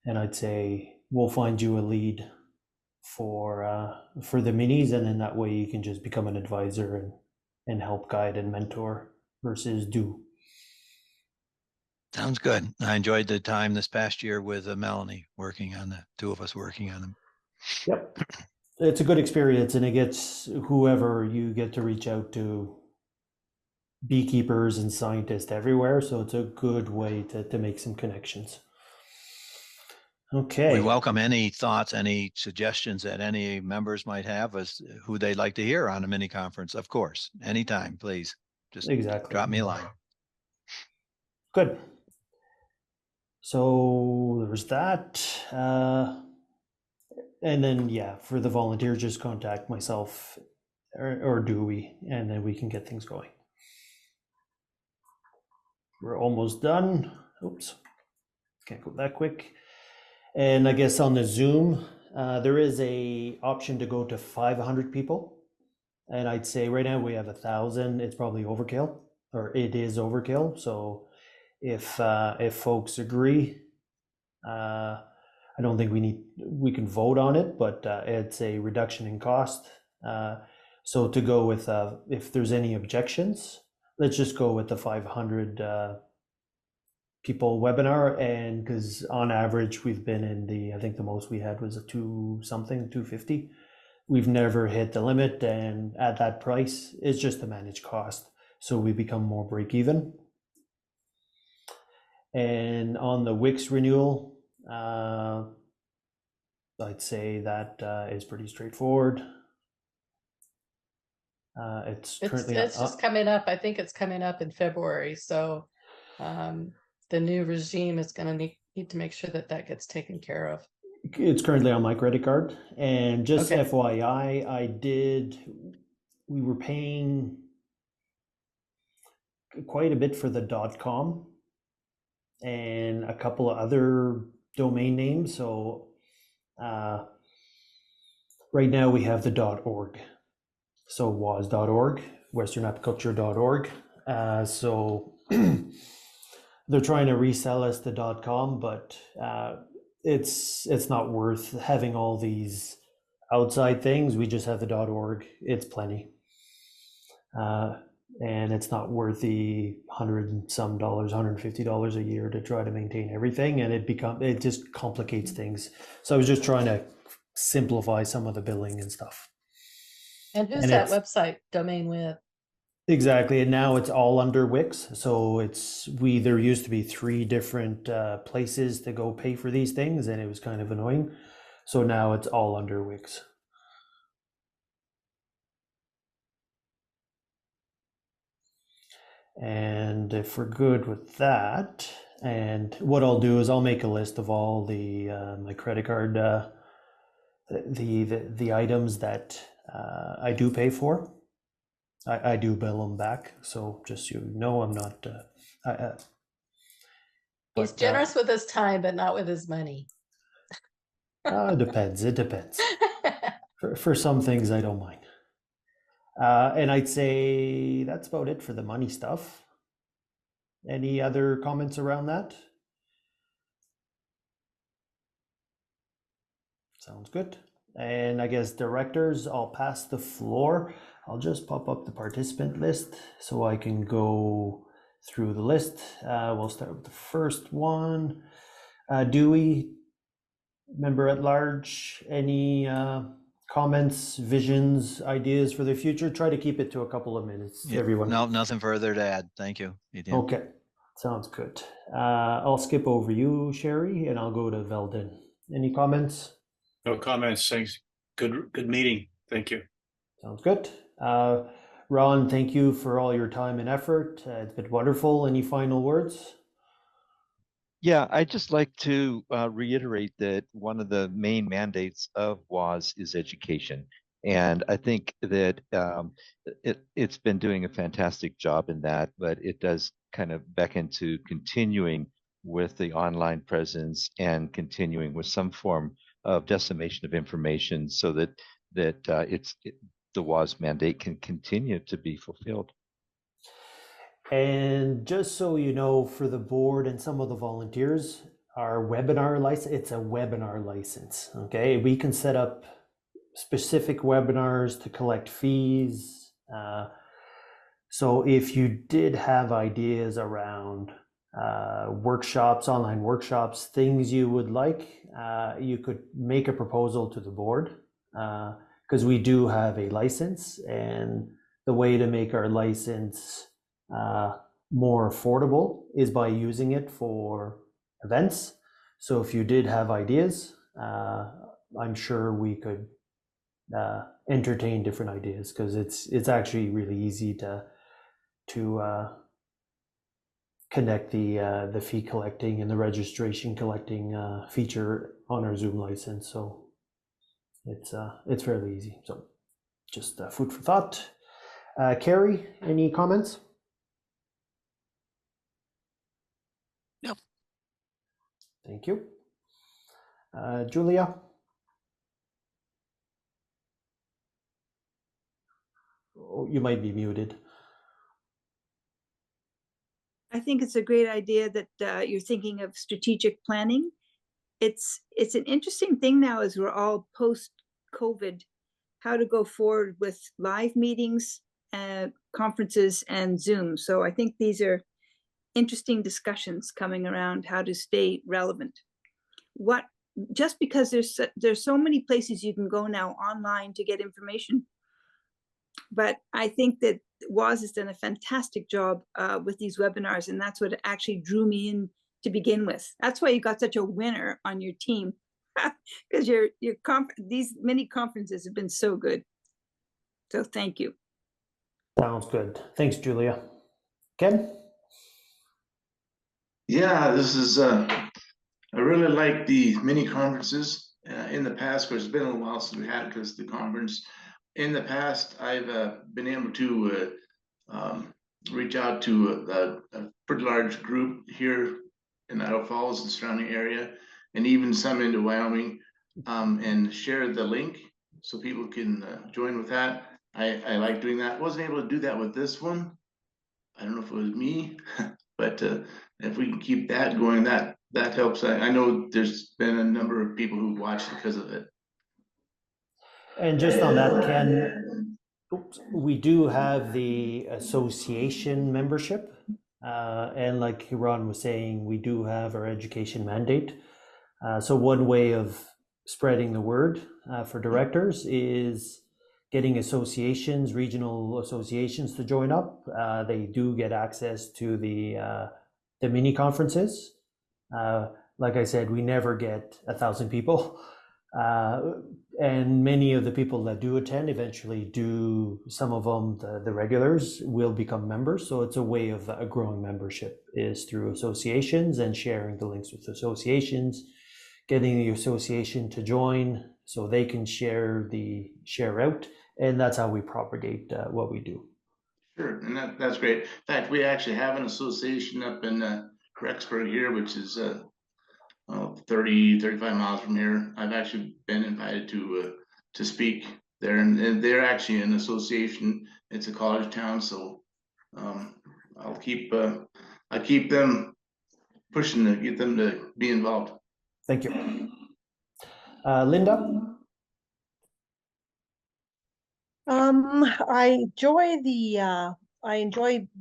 and I'd say we'll find you a lead for the minis, and in that way you can just become an advisor and help guide and mentor versus do. Sounds good. I enjoyed the time this past year with Melanie working on the two of us working on them. Yep, it's a good experience, and it gets whoever you get to reach out to, beekeepers and scientists everywhere, so it's a good way to make some connections. Okay. We welcome any thoughts, any suggestions that any members might have as who they'd like to hear on a mini conference, of course, anytime, please. Just drop me a line. Good. So there was that. And then, yeah, for the volunteers, just contact myself or Dewey, and then we can get things going. We're almost done. oops, can't go that quick. And I guess on the Zoom, there is a option to go to 500 people. And I'd say right now we have 1,000. It's probably overkill, or it is overkill. So if folks agree, I don't think we can vote on it, but it's a reduction in cost. So to go with, if there's any objections, let's just go with the 500 people webinar. And because on average, we've been in I think the most we had was a 250. We've never hit the limit, and at that price, it's just a managed cost. So we become more break even. And on the Wix renewal, I'd say that is pretty straightforward. It's currently it's just coming up. I think it's coming up in February. So the new regime is going to need to make sure that that gets taken care of. It's currently on my credit card. And just Okay. FYI, we were paying quite a bit for the .com and a couple of other domain names. So right now we have the .org. So was.org, westernapiculture.org. So they're trying to resell us the .com, but it's not worth having all these outside things. We just have the .org. It's plenty. And it's not worth the $100 and some dollars, $150 a year to try to maintain everything. And it just complicates things. So I was just trying to simplify some of the billing and stuff. And who's that website domain with? Exactly. And now it's all under Wix. So there used to be 3 different places to go pay for these things, and it was kind of annoying. So now it's all under Wix. And if we're good with that, and what I'll do is I'll make a list of all the my credit card, the items that I do pay for. I do bill them back, so just so you know, I'm not. He's generous with his time, but not with his money. It depends. It depends. For some things, I don't mind. And I'd say that's about it for the money stuff. Any other comments around that? Sounds good. And I guess directors, I'll pass the floor. I'll just pop up the participant list so I can go through the list. We'll start with the first one. Dewey, Member-at-large, any comments, visions, ideas for the future? Try to keep it to a couple of minutes, everyone. No, nothing further to add. Thank you. Okay, sounds good. I'll skip over you, Sherry, and I'll go to Veldin. Any comments? No comments. Thanks. Good meeting. Thank you. Sounds good. Ron, thank you for all your time and effort. It's been wonderful. Any final words? Yeah, I'd just like to reiterate that one of the main mandates of WAS is education. And I think that it's been doing a fantastic job in that, but it does kind of beckon to continuing with the online presence and continuing with some form of dissemination of information so that the WAS mandate can continue to be fulfilled. And just so you know, for the board and some of the volunteers, our webinar license, it's a webinar license, okay? We can set up specific webinars to collect fees. So if you did have ideas around workshops, online workshops, things you would like, you could make a proposal to the board because we do have a license, and the way to make our license more affordable is by using it for events. So if you did have ideas, I'm sure we could entertain different ideas because it's actually really easy to connect the fee collecting and the registration collecting feature on our Zoom license. So it's fairly easy. So just food for thought. Carrie, any comments? No. Thank you. Julia? Oh, you might be muted. I think it's a great idea that you're thinking of strategic planning. It's an interesting thing now as we're all post-COVID, how to go forward with live meetings, conferences, and Zoom. So I think these are interesting discussions coming around how to stay relevant. Just because there's so many places you can go now online to get information, but I think that WAS has done a fantastic job with these webinars, and that's what actually drew me in to begin with. That's why you got such a winner on your team, because these mini conferences have been so good. So thank you. Sounds good. Thanks, Julia. Ken? Yeah, this is, I really like the mini conferences. In the past, because it's been a little while since we had it because the conference. In the past, I've been able to reach out to a pretty large group here in Idaho Falls and surrounding area, and even some into Wyoming, and share the link so people can join with that. I like doing that. Wasn't able to do that with this one. I don't know if it was me, but if we can keep that going, that helps. I know there's been a number of people who watched because of it. And just on that, Ken, we do have the association membership. And like Ron was saying, we do have our education mandate. So one way of spreading the word for directors is getting associations, regional associations to join up. They do get access to the mini conferences. Like I said, we never get 1,000 people. And many of the people that do attend eventually do, some of them, the regulars, will become members. So it's a way of a growing membership is through associations and sharing the links with associations, getting the association to join so they can share out. And that's how we propagate what we do. Sure, and that's great. In fact, we actually have an association up in Rexburg here, which is 35 miles from here. I've actually been invited to speak there, and they're actually an association. It's a college town, so I keep them pushing to get them to be involved. Thank you. Linda? I enjoy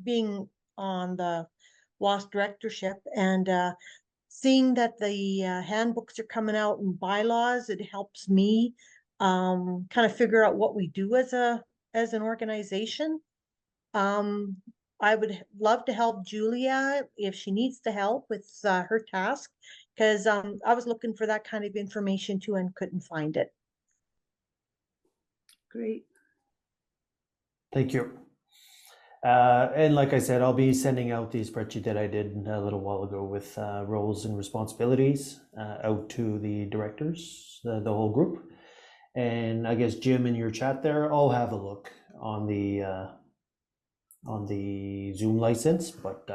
being on the WAS directorship, and seeing that the handbooks are coming out and bylaws. It helps me kind of figure out what we do as an organization. I would love to help Julia if she needs the help with her task, because I was looking for that kind of information too and couldn't find it. Great. Thank you. And like I said, I'll be sending out the spreadsheet that I did a little while ago with roles and responsibilities out to the directors, the whole group. And I guess Jim, in your chat there, I'll have a look on the Zoom license. But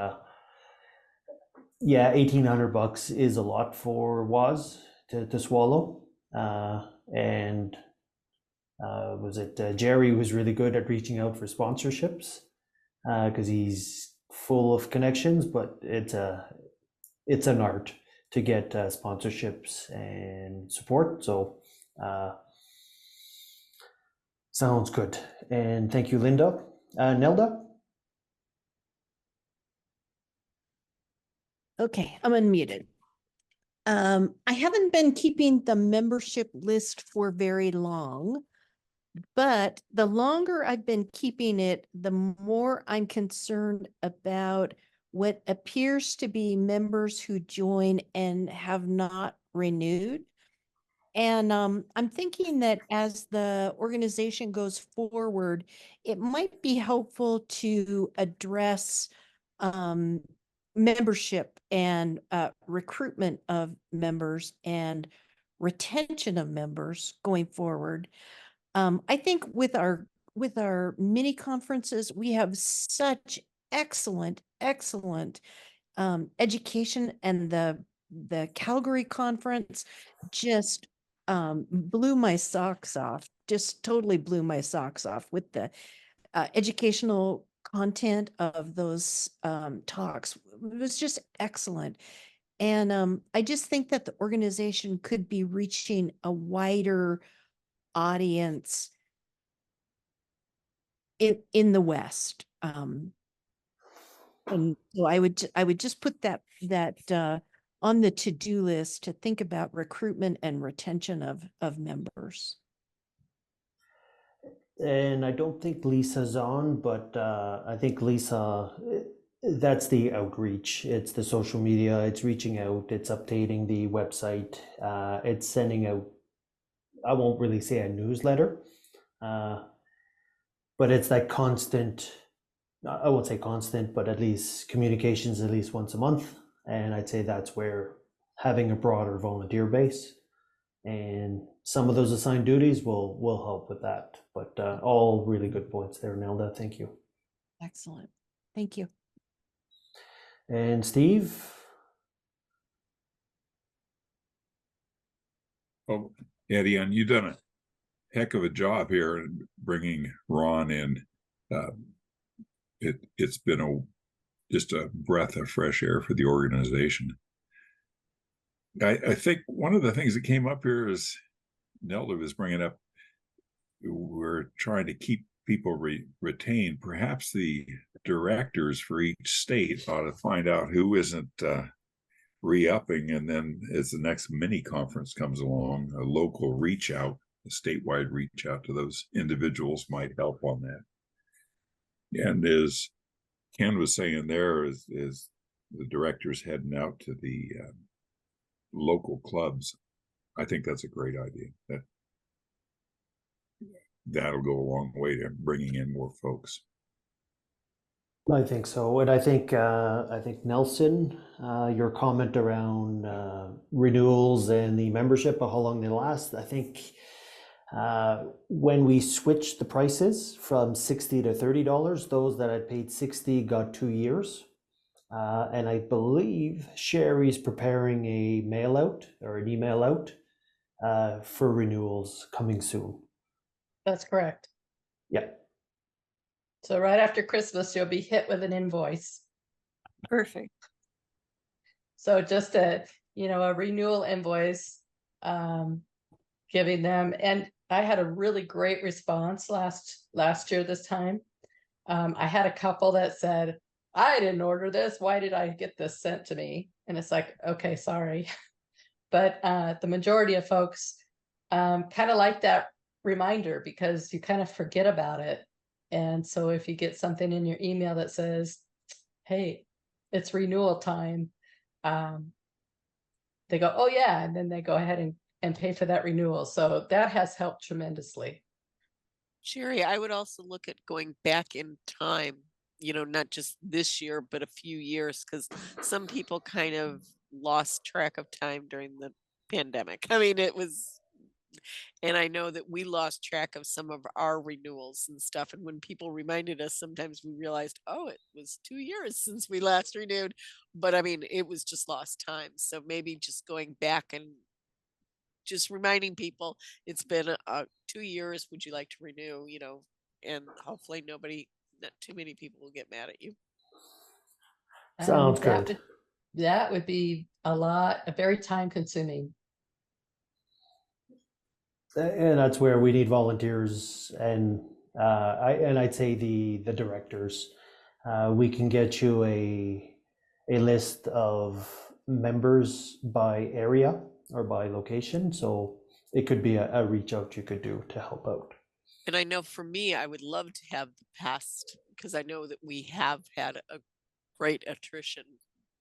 yeah, $1,800 is a lot for WAS to swallow. And was it Jerry was really good at reaching out for sponsorships because he's full of connections, but it's an art to get sponsorships and support. So sounds good. And thank you, Linda. Nelda? Okay, I'm unmuted. I haven't been keeping the membership list for very long, but the longer I've been keeping it, the more I'm concerned about what appears to be members who join and have not renewed. And I'm thinking that as the organization goes forward, it might be helpful to address membership and recruitment of members and retention of members going forward. I think with our mini conferences, we have such excellent education, and the the Calgary conference just blew my socks off, just totally blew my socks off with the educational content of those talks. It was just excellent. And I just think that the organization could be reaching a wider audience in the West. And so I would just put that on the to-do list to think about recruitment and retention of members. And I don't think Lisa's on, but I think Lisa, that's the outreach. It's the social media, it's reaching out, it's updating the website, it's sending out, I won't really say a newsletter, but it's that constant, I won't say constant, but at least communications at least once a month. And I'd say that's where having a broader volunteer base and some of those assigned duties will help with that. But all really good points there, Nelda. Thank you. Excellent. Thank you. And Steve? Oh, Eddie, and you've done a heck of a job here in bringing Ron in. It's been just a breath of fresh air for the organization. I think one of the things that came up here is Nelda was bringing up, we're trying to keep people retained. Perhaps the directors for each state ought to find out who isn't re-upping, and then as the next mini conference comes along, a local reach out, a statewide reach out to those individuals might help on that. And as Ken was saying there, is the directors heading out to the local clubs, I think that's a great idea. That'll go a long way to bringing in more folks. I think so, and I think Nelson, your comment around renewals and the membership, how long they last. I think when we switched the prices from $60 to $30, those that had paid $60 got 2 years, and I believe Sherry's preparing a mail out or an email out for renewals coming soon. That's correct. Yeah. So right after Christmas, you'll be hit with an invoice. Perfect. So just a renewal invoice, giving them, and I had a really great response last year this time. I had a couple that said, I didn't order this. Why did I get this sent to me? And it's like, okay, sorry. But the majority of folks kind of like that reminder because you kind of forget about it. And so if you get something in your email that says, hey, it's renewal time, they go, oh yeah, and then they go ahead and pay for that renewal. So that has helped tremendously. Sherry, I would also look at going back in time, not just this year, but a few years, because some people kind of lost track of time during the pandemic. I mean, and I know that we lost track of some of our renewals and stuff. And when people reminded us, sometimes we realized, oh, it was 2 years since we last renewed. But I mean, it was just lost time. So maybe just going back and just reminding people it's been 2 years. Would you like to renew? And hopefully not too many people will get mad at you. Sounds good. That would be very time consuming. And that's where we need volunteers, and I'd say the directors. We can get you a list of members by area or by location, so it could be a reach out you could do to help out. And I know for me, I would love to have the past, because I know that we have had a great attrition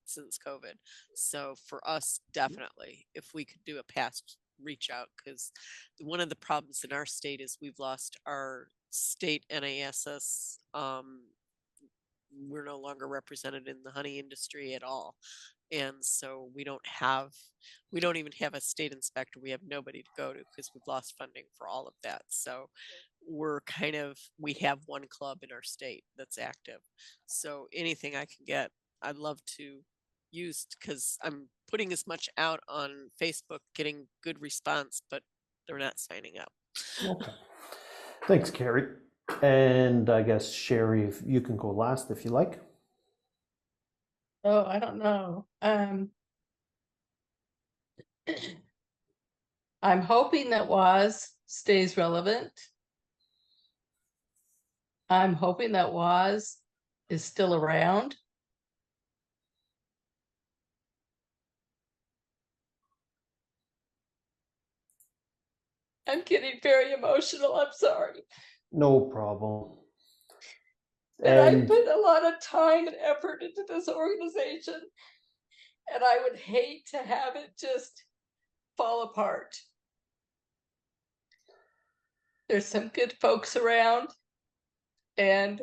since COVID. So for us, definitely, if we could do a past reach out, because one of the problems in our state is we've lost our state NASS. We're no longer represented in the honey industry at all. And so we don't even have a state inspector. We have nobody to go to because we've lost funding for all of that. So we have one club in our state that's active. So anything I can get, I'd love to used because I'm putting as much out on Facebook, getting good response, but they're not signing up. Okay. Thanks, Carrie. And I guess, Sherry, if you can go last if you like. Oh, I don't know. I'm hoping that WAS stays relevant. I'm hoping that WAS is still around. I'm getting very emotional. I'm sorry. No problem. And I And put a lot of time and effort into this organization, and I would hate to have it just fall apart. There's some good folks around, and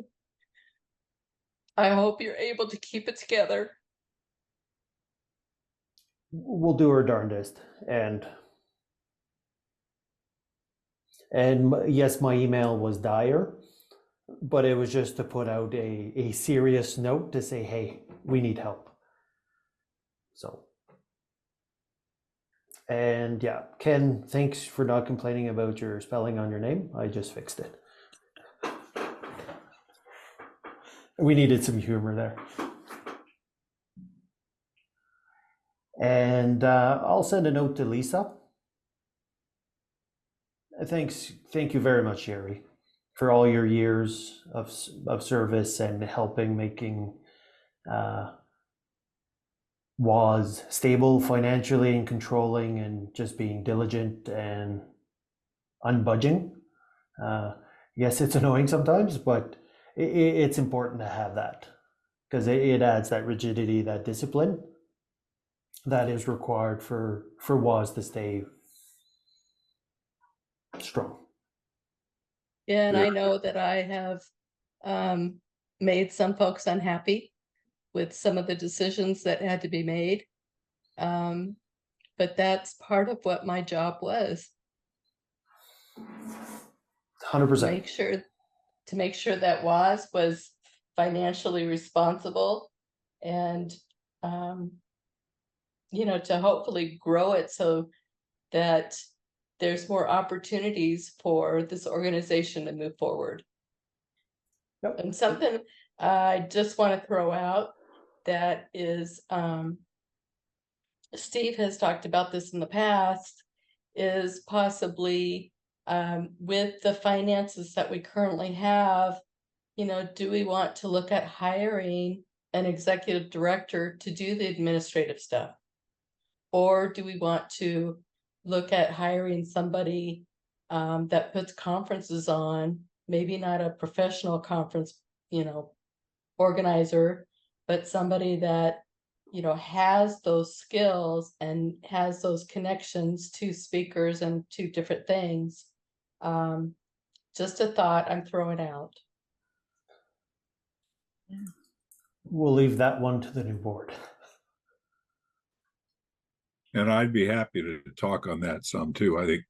I hope you're able to keep it together. we'll do our darndest. And yes, my email was dire, but it was just to put out a serious note to say, hey, we need help. So, and yeah, Ken, thanks for not complaining about your spelling on your name. I just fixed it. We needed some humor there. And I'll send a note to Lisa. Thank you very much, Sherry, for all your years of service and helping making WAS stable financially and controlling and just being diligent and unbudging. Yes, it's annoying sometimes, but it's important to have that because it adds that rigidity, that discipline that is required for WAS to stay strong. And I know that I have made some folks unhappy with some of the decisions that had to be made. But that's part of what my job was. 100%. To make sure that WAS was financially responsible and, to hopefully grow it so that there's more opportunities for this organization to move forward. Yep. And something I just want to throw out that is, Steve has talked about this in the past, is possibly with the finances that we currently have, do we want to look at hiring an executive director to do the administrative stuff? Or do we want to look at hiring somebody that puts conferences on, maybe not a professional conference, organizer, but somebody that, has those skills and has those connections to speakers and to different things. Just a thought I'm throwing out. We'll leave that one to the new board. And I'd be happy to talk on that some too. I think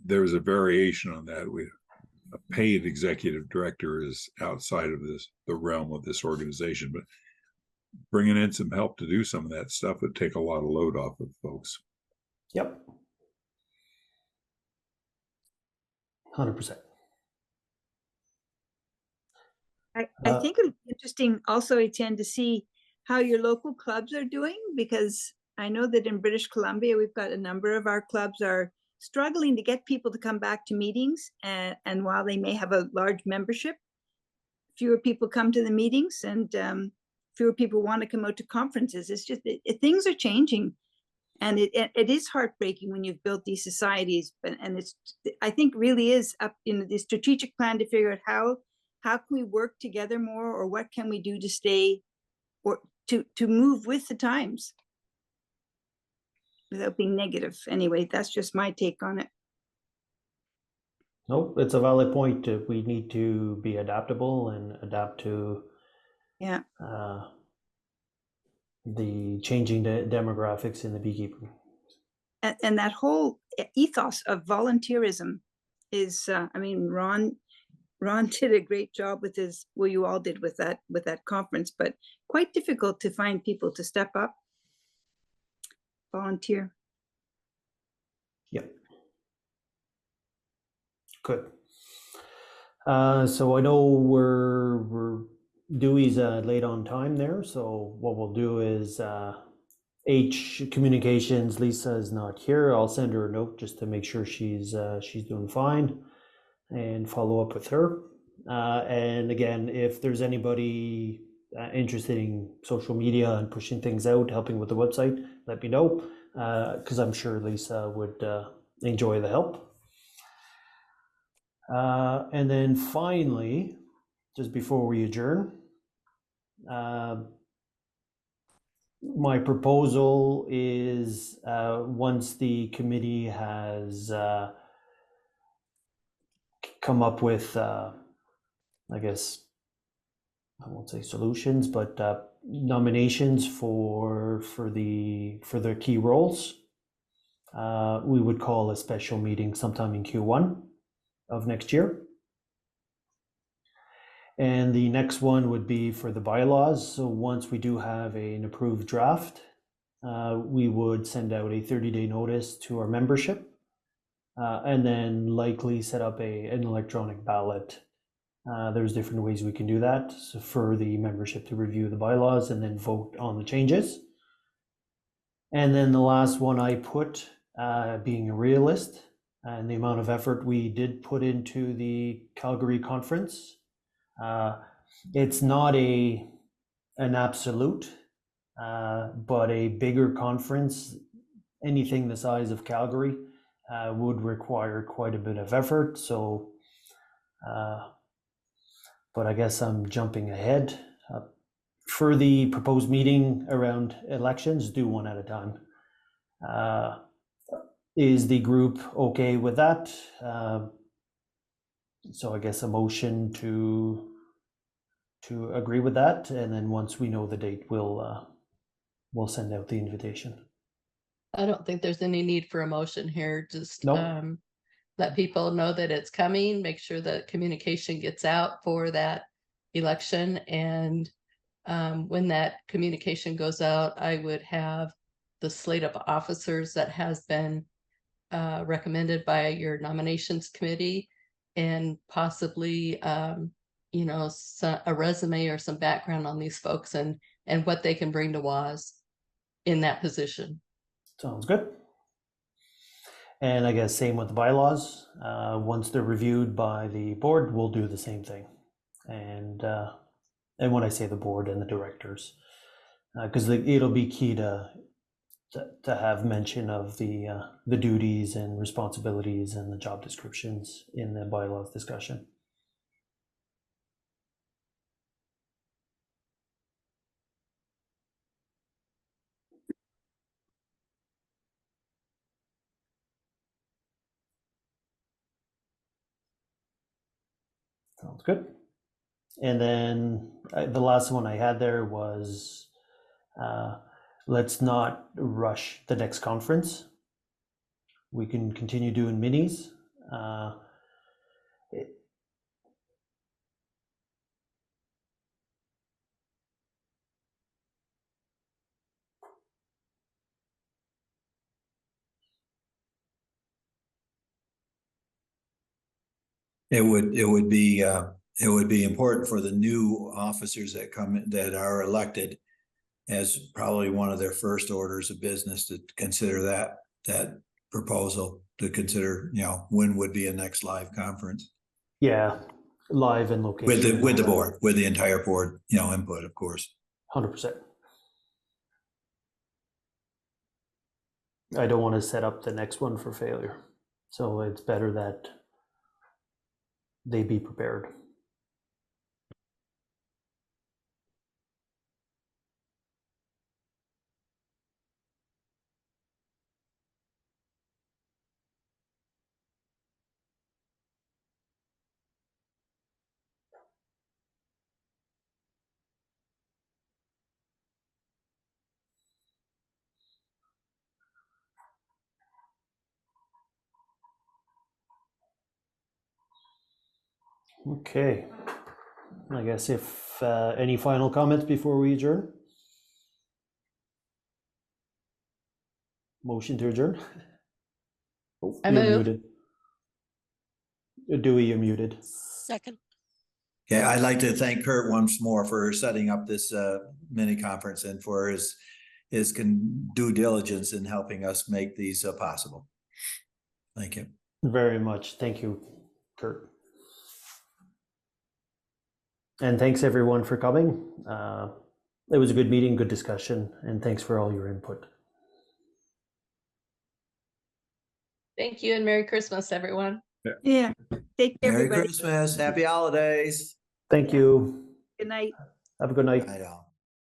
there's a variation on that. A paid executive director is outside of the realm of this organization, but bringing in some help to do some of that stuff would take a lot of load off of folks. Yep. 100%. I think it would be interesting also, Etienne, to see how your local clubs are doing, because I know that in British Columbia, we've got a number of our clubs are struggling to get people to come back to meetings. And while they may have a large membership, fewer people come to the meetings and fewer people want to come out to conferences. It's just, things are changing. And it is heartbreaking when you've built these societies. And it's, I think really is up in the strategic plan to figure out how can we work together more, or what can we do to stay or to move with the times without being negative. Anyway, that's just my take on it. Nope, it's a valid point. We need to be adaptable and adapt to the changing demographics in the beekeeping. And that whole ethos of volunteerism is, Ron, Ron did a great job with his, well, you all did with that conference, but quite difficult to find people to step up, volunteer. Yep. Good. So I know we're Dewey's late on time there. So what we'll do is H communications. Lisa is not here. I'll send her a note just to make sure she's doing fine, and follow up with her. And again, if there's anybody interested in social media and pushing things out, helping with the website, let me know, because I'm sure Lisa would enjoy the help. And then finally, just before we adjourn, my proposal is once the committee has come up with, I guess, I won't say solutions, but nominations for the key roles, we would call a special meeting sometime in Q1 of next year. And the next one would be for the bylaws. So once we do have an approved draft, we would send out a 30-day notice to our membership, and then likely set up an electronic ballot. There's different ways we can do that, so for the membership to review the bylaws and then vote on the changes. And then the last one I put, being a realist, and the amount of effort we did put into the Calgary conference. It's not an absolute, but a bigger conference, anything the size of Calgary, would require quite a bit of effort. So, but I guess I'm jumping ahead. For the proposed meeting around elections, do one at a time. Is the group okay with that? So I guess a motion to agree with that, and then once we know the date, we'll send out the invitation. I don't think there's any need for a motion here. Just Nope. Let people know that it's coming. Make sure that communication gets out for that election, and when that communication goes out, I would have the slate of officers that has been recommended by your nominations committee, and possibly you know, a resume or some background on these folks and what they can bring to WAS in that position. Sounds good. And I guess same with the bylaws. Once they're reviewed by the board, we'll do the same thing. And when I say the board and the directors, because it'll be key to have mention of the duties and responsibilities and the job descriptions in the bylaws discussion. Sounds good. And then the last one I had there was, let's not rush the next conference. We can continue doing minis. It would be important for the new officers that come in, that are elected, as probably one of their first orders of business, to consider that proposal, to consider, you know, when would be a next live conference. Yeah, live and location. With the board, with the entire board, you know, input, of course. 100%. I don't want to set up the next one for failure. So it's better that they be prepared. Okay. I guess if any final comments before we adjourn? Motion to adjourn? Oh, I you're move. muted. Dewey, you're muted. Second. Okay, I'd like to thank Kurt once more for setting up this mini conference and for his due diligence in helping us make these possible. Thank you. Very much. Thank you, Kurt. And thanks everyone for coming. It was a good meeting, good discussion, and thanks for all your input. Thank you and Merry Christmas, everyone. Yeah. Take care, Merry everybody. Christmas. Happy holidays. Thank you. Good night. Have a good night. I know.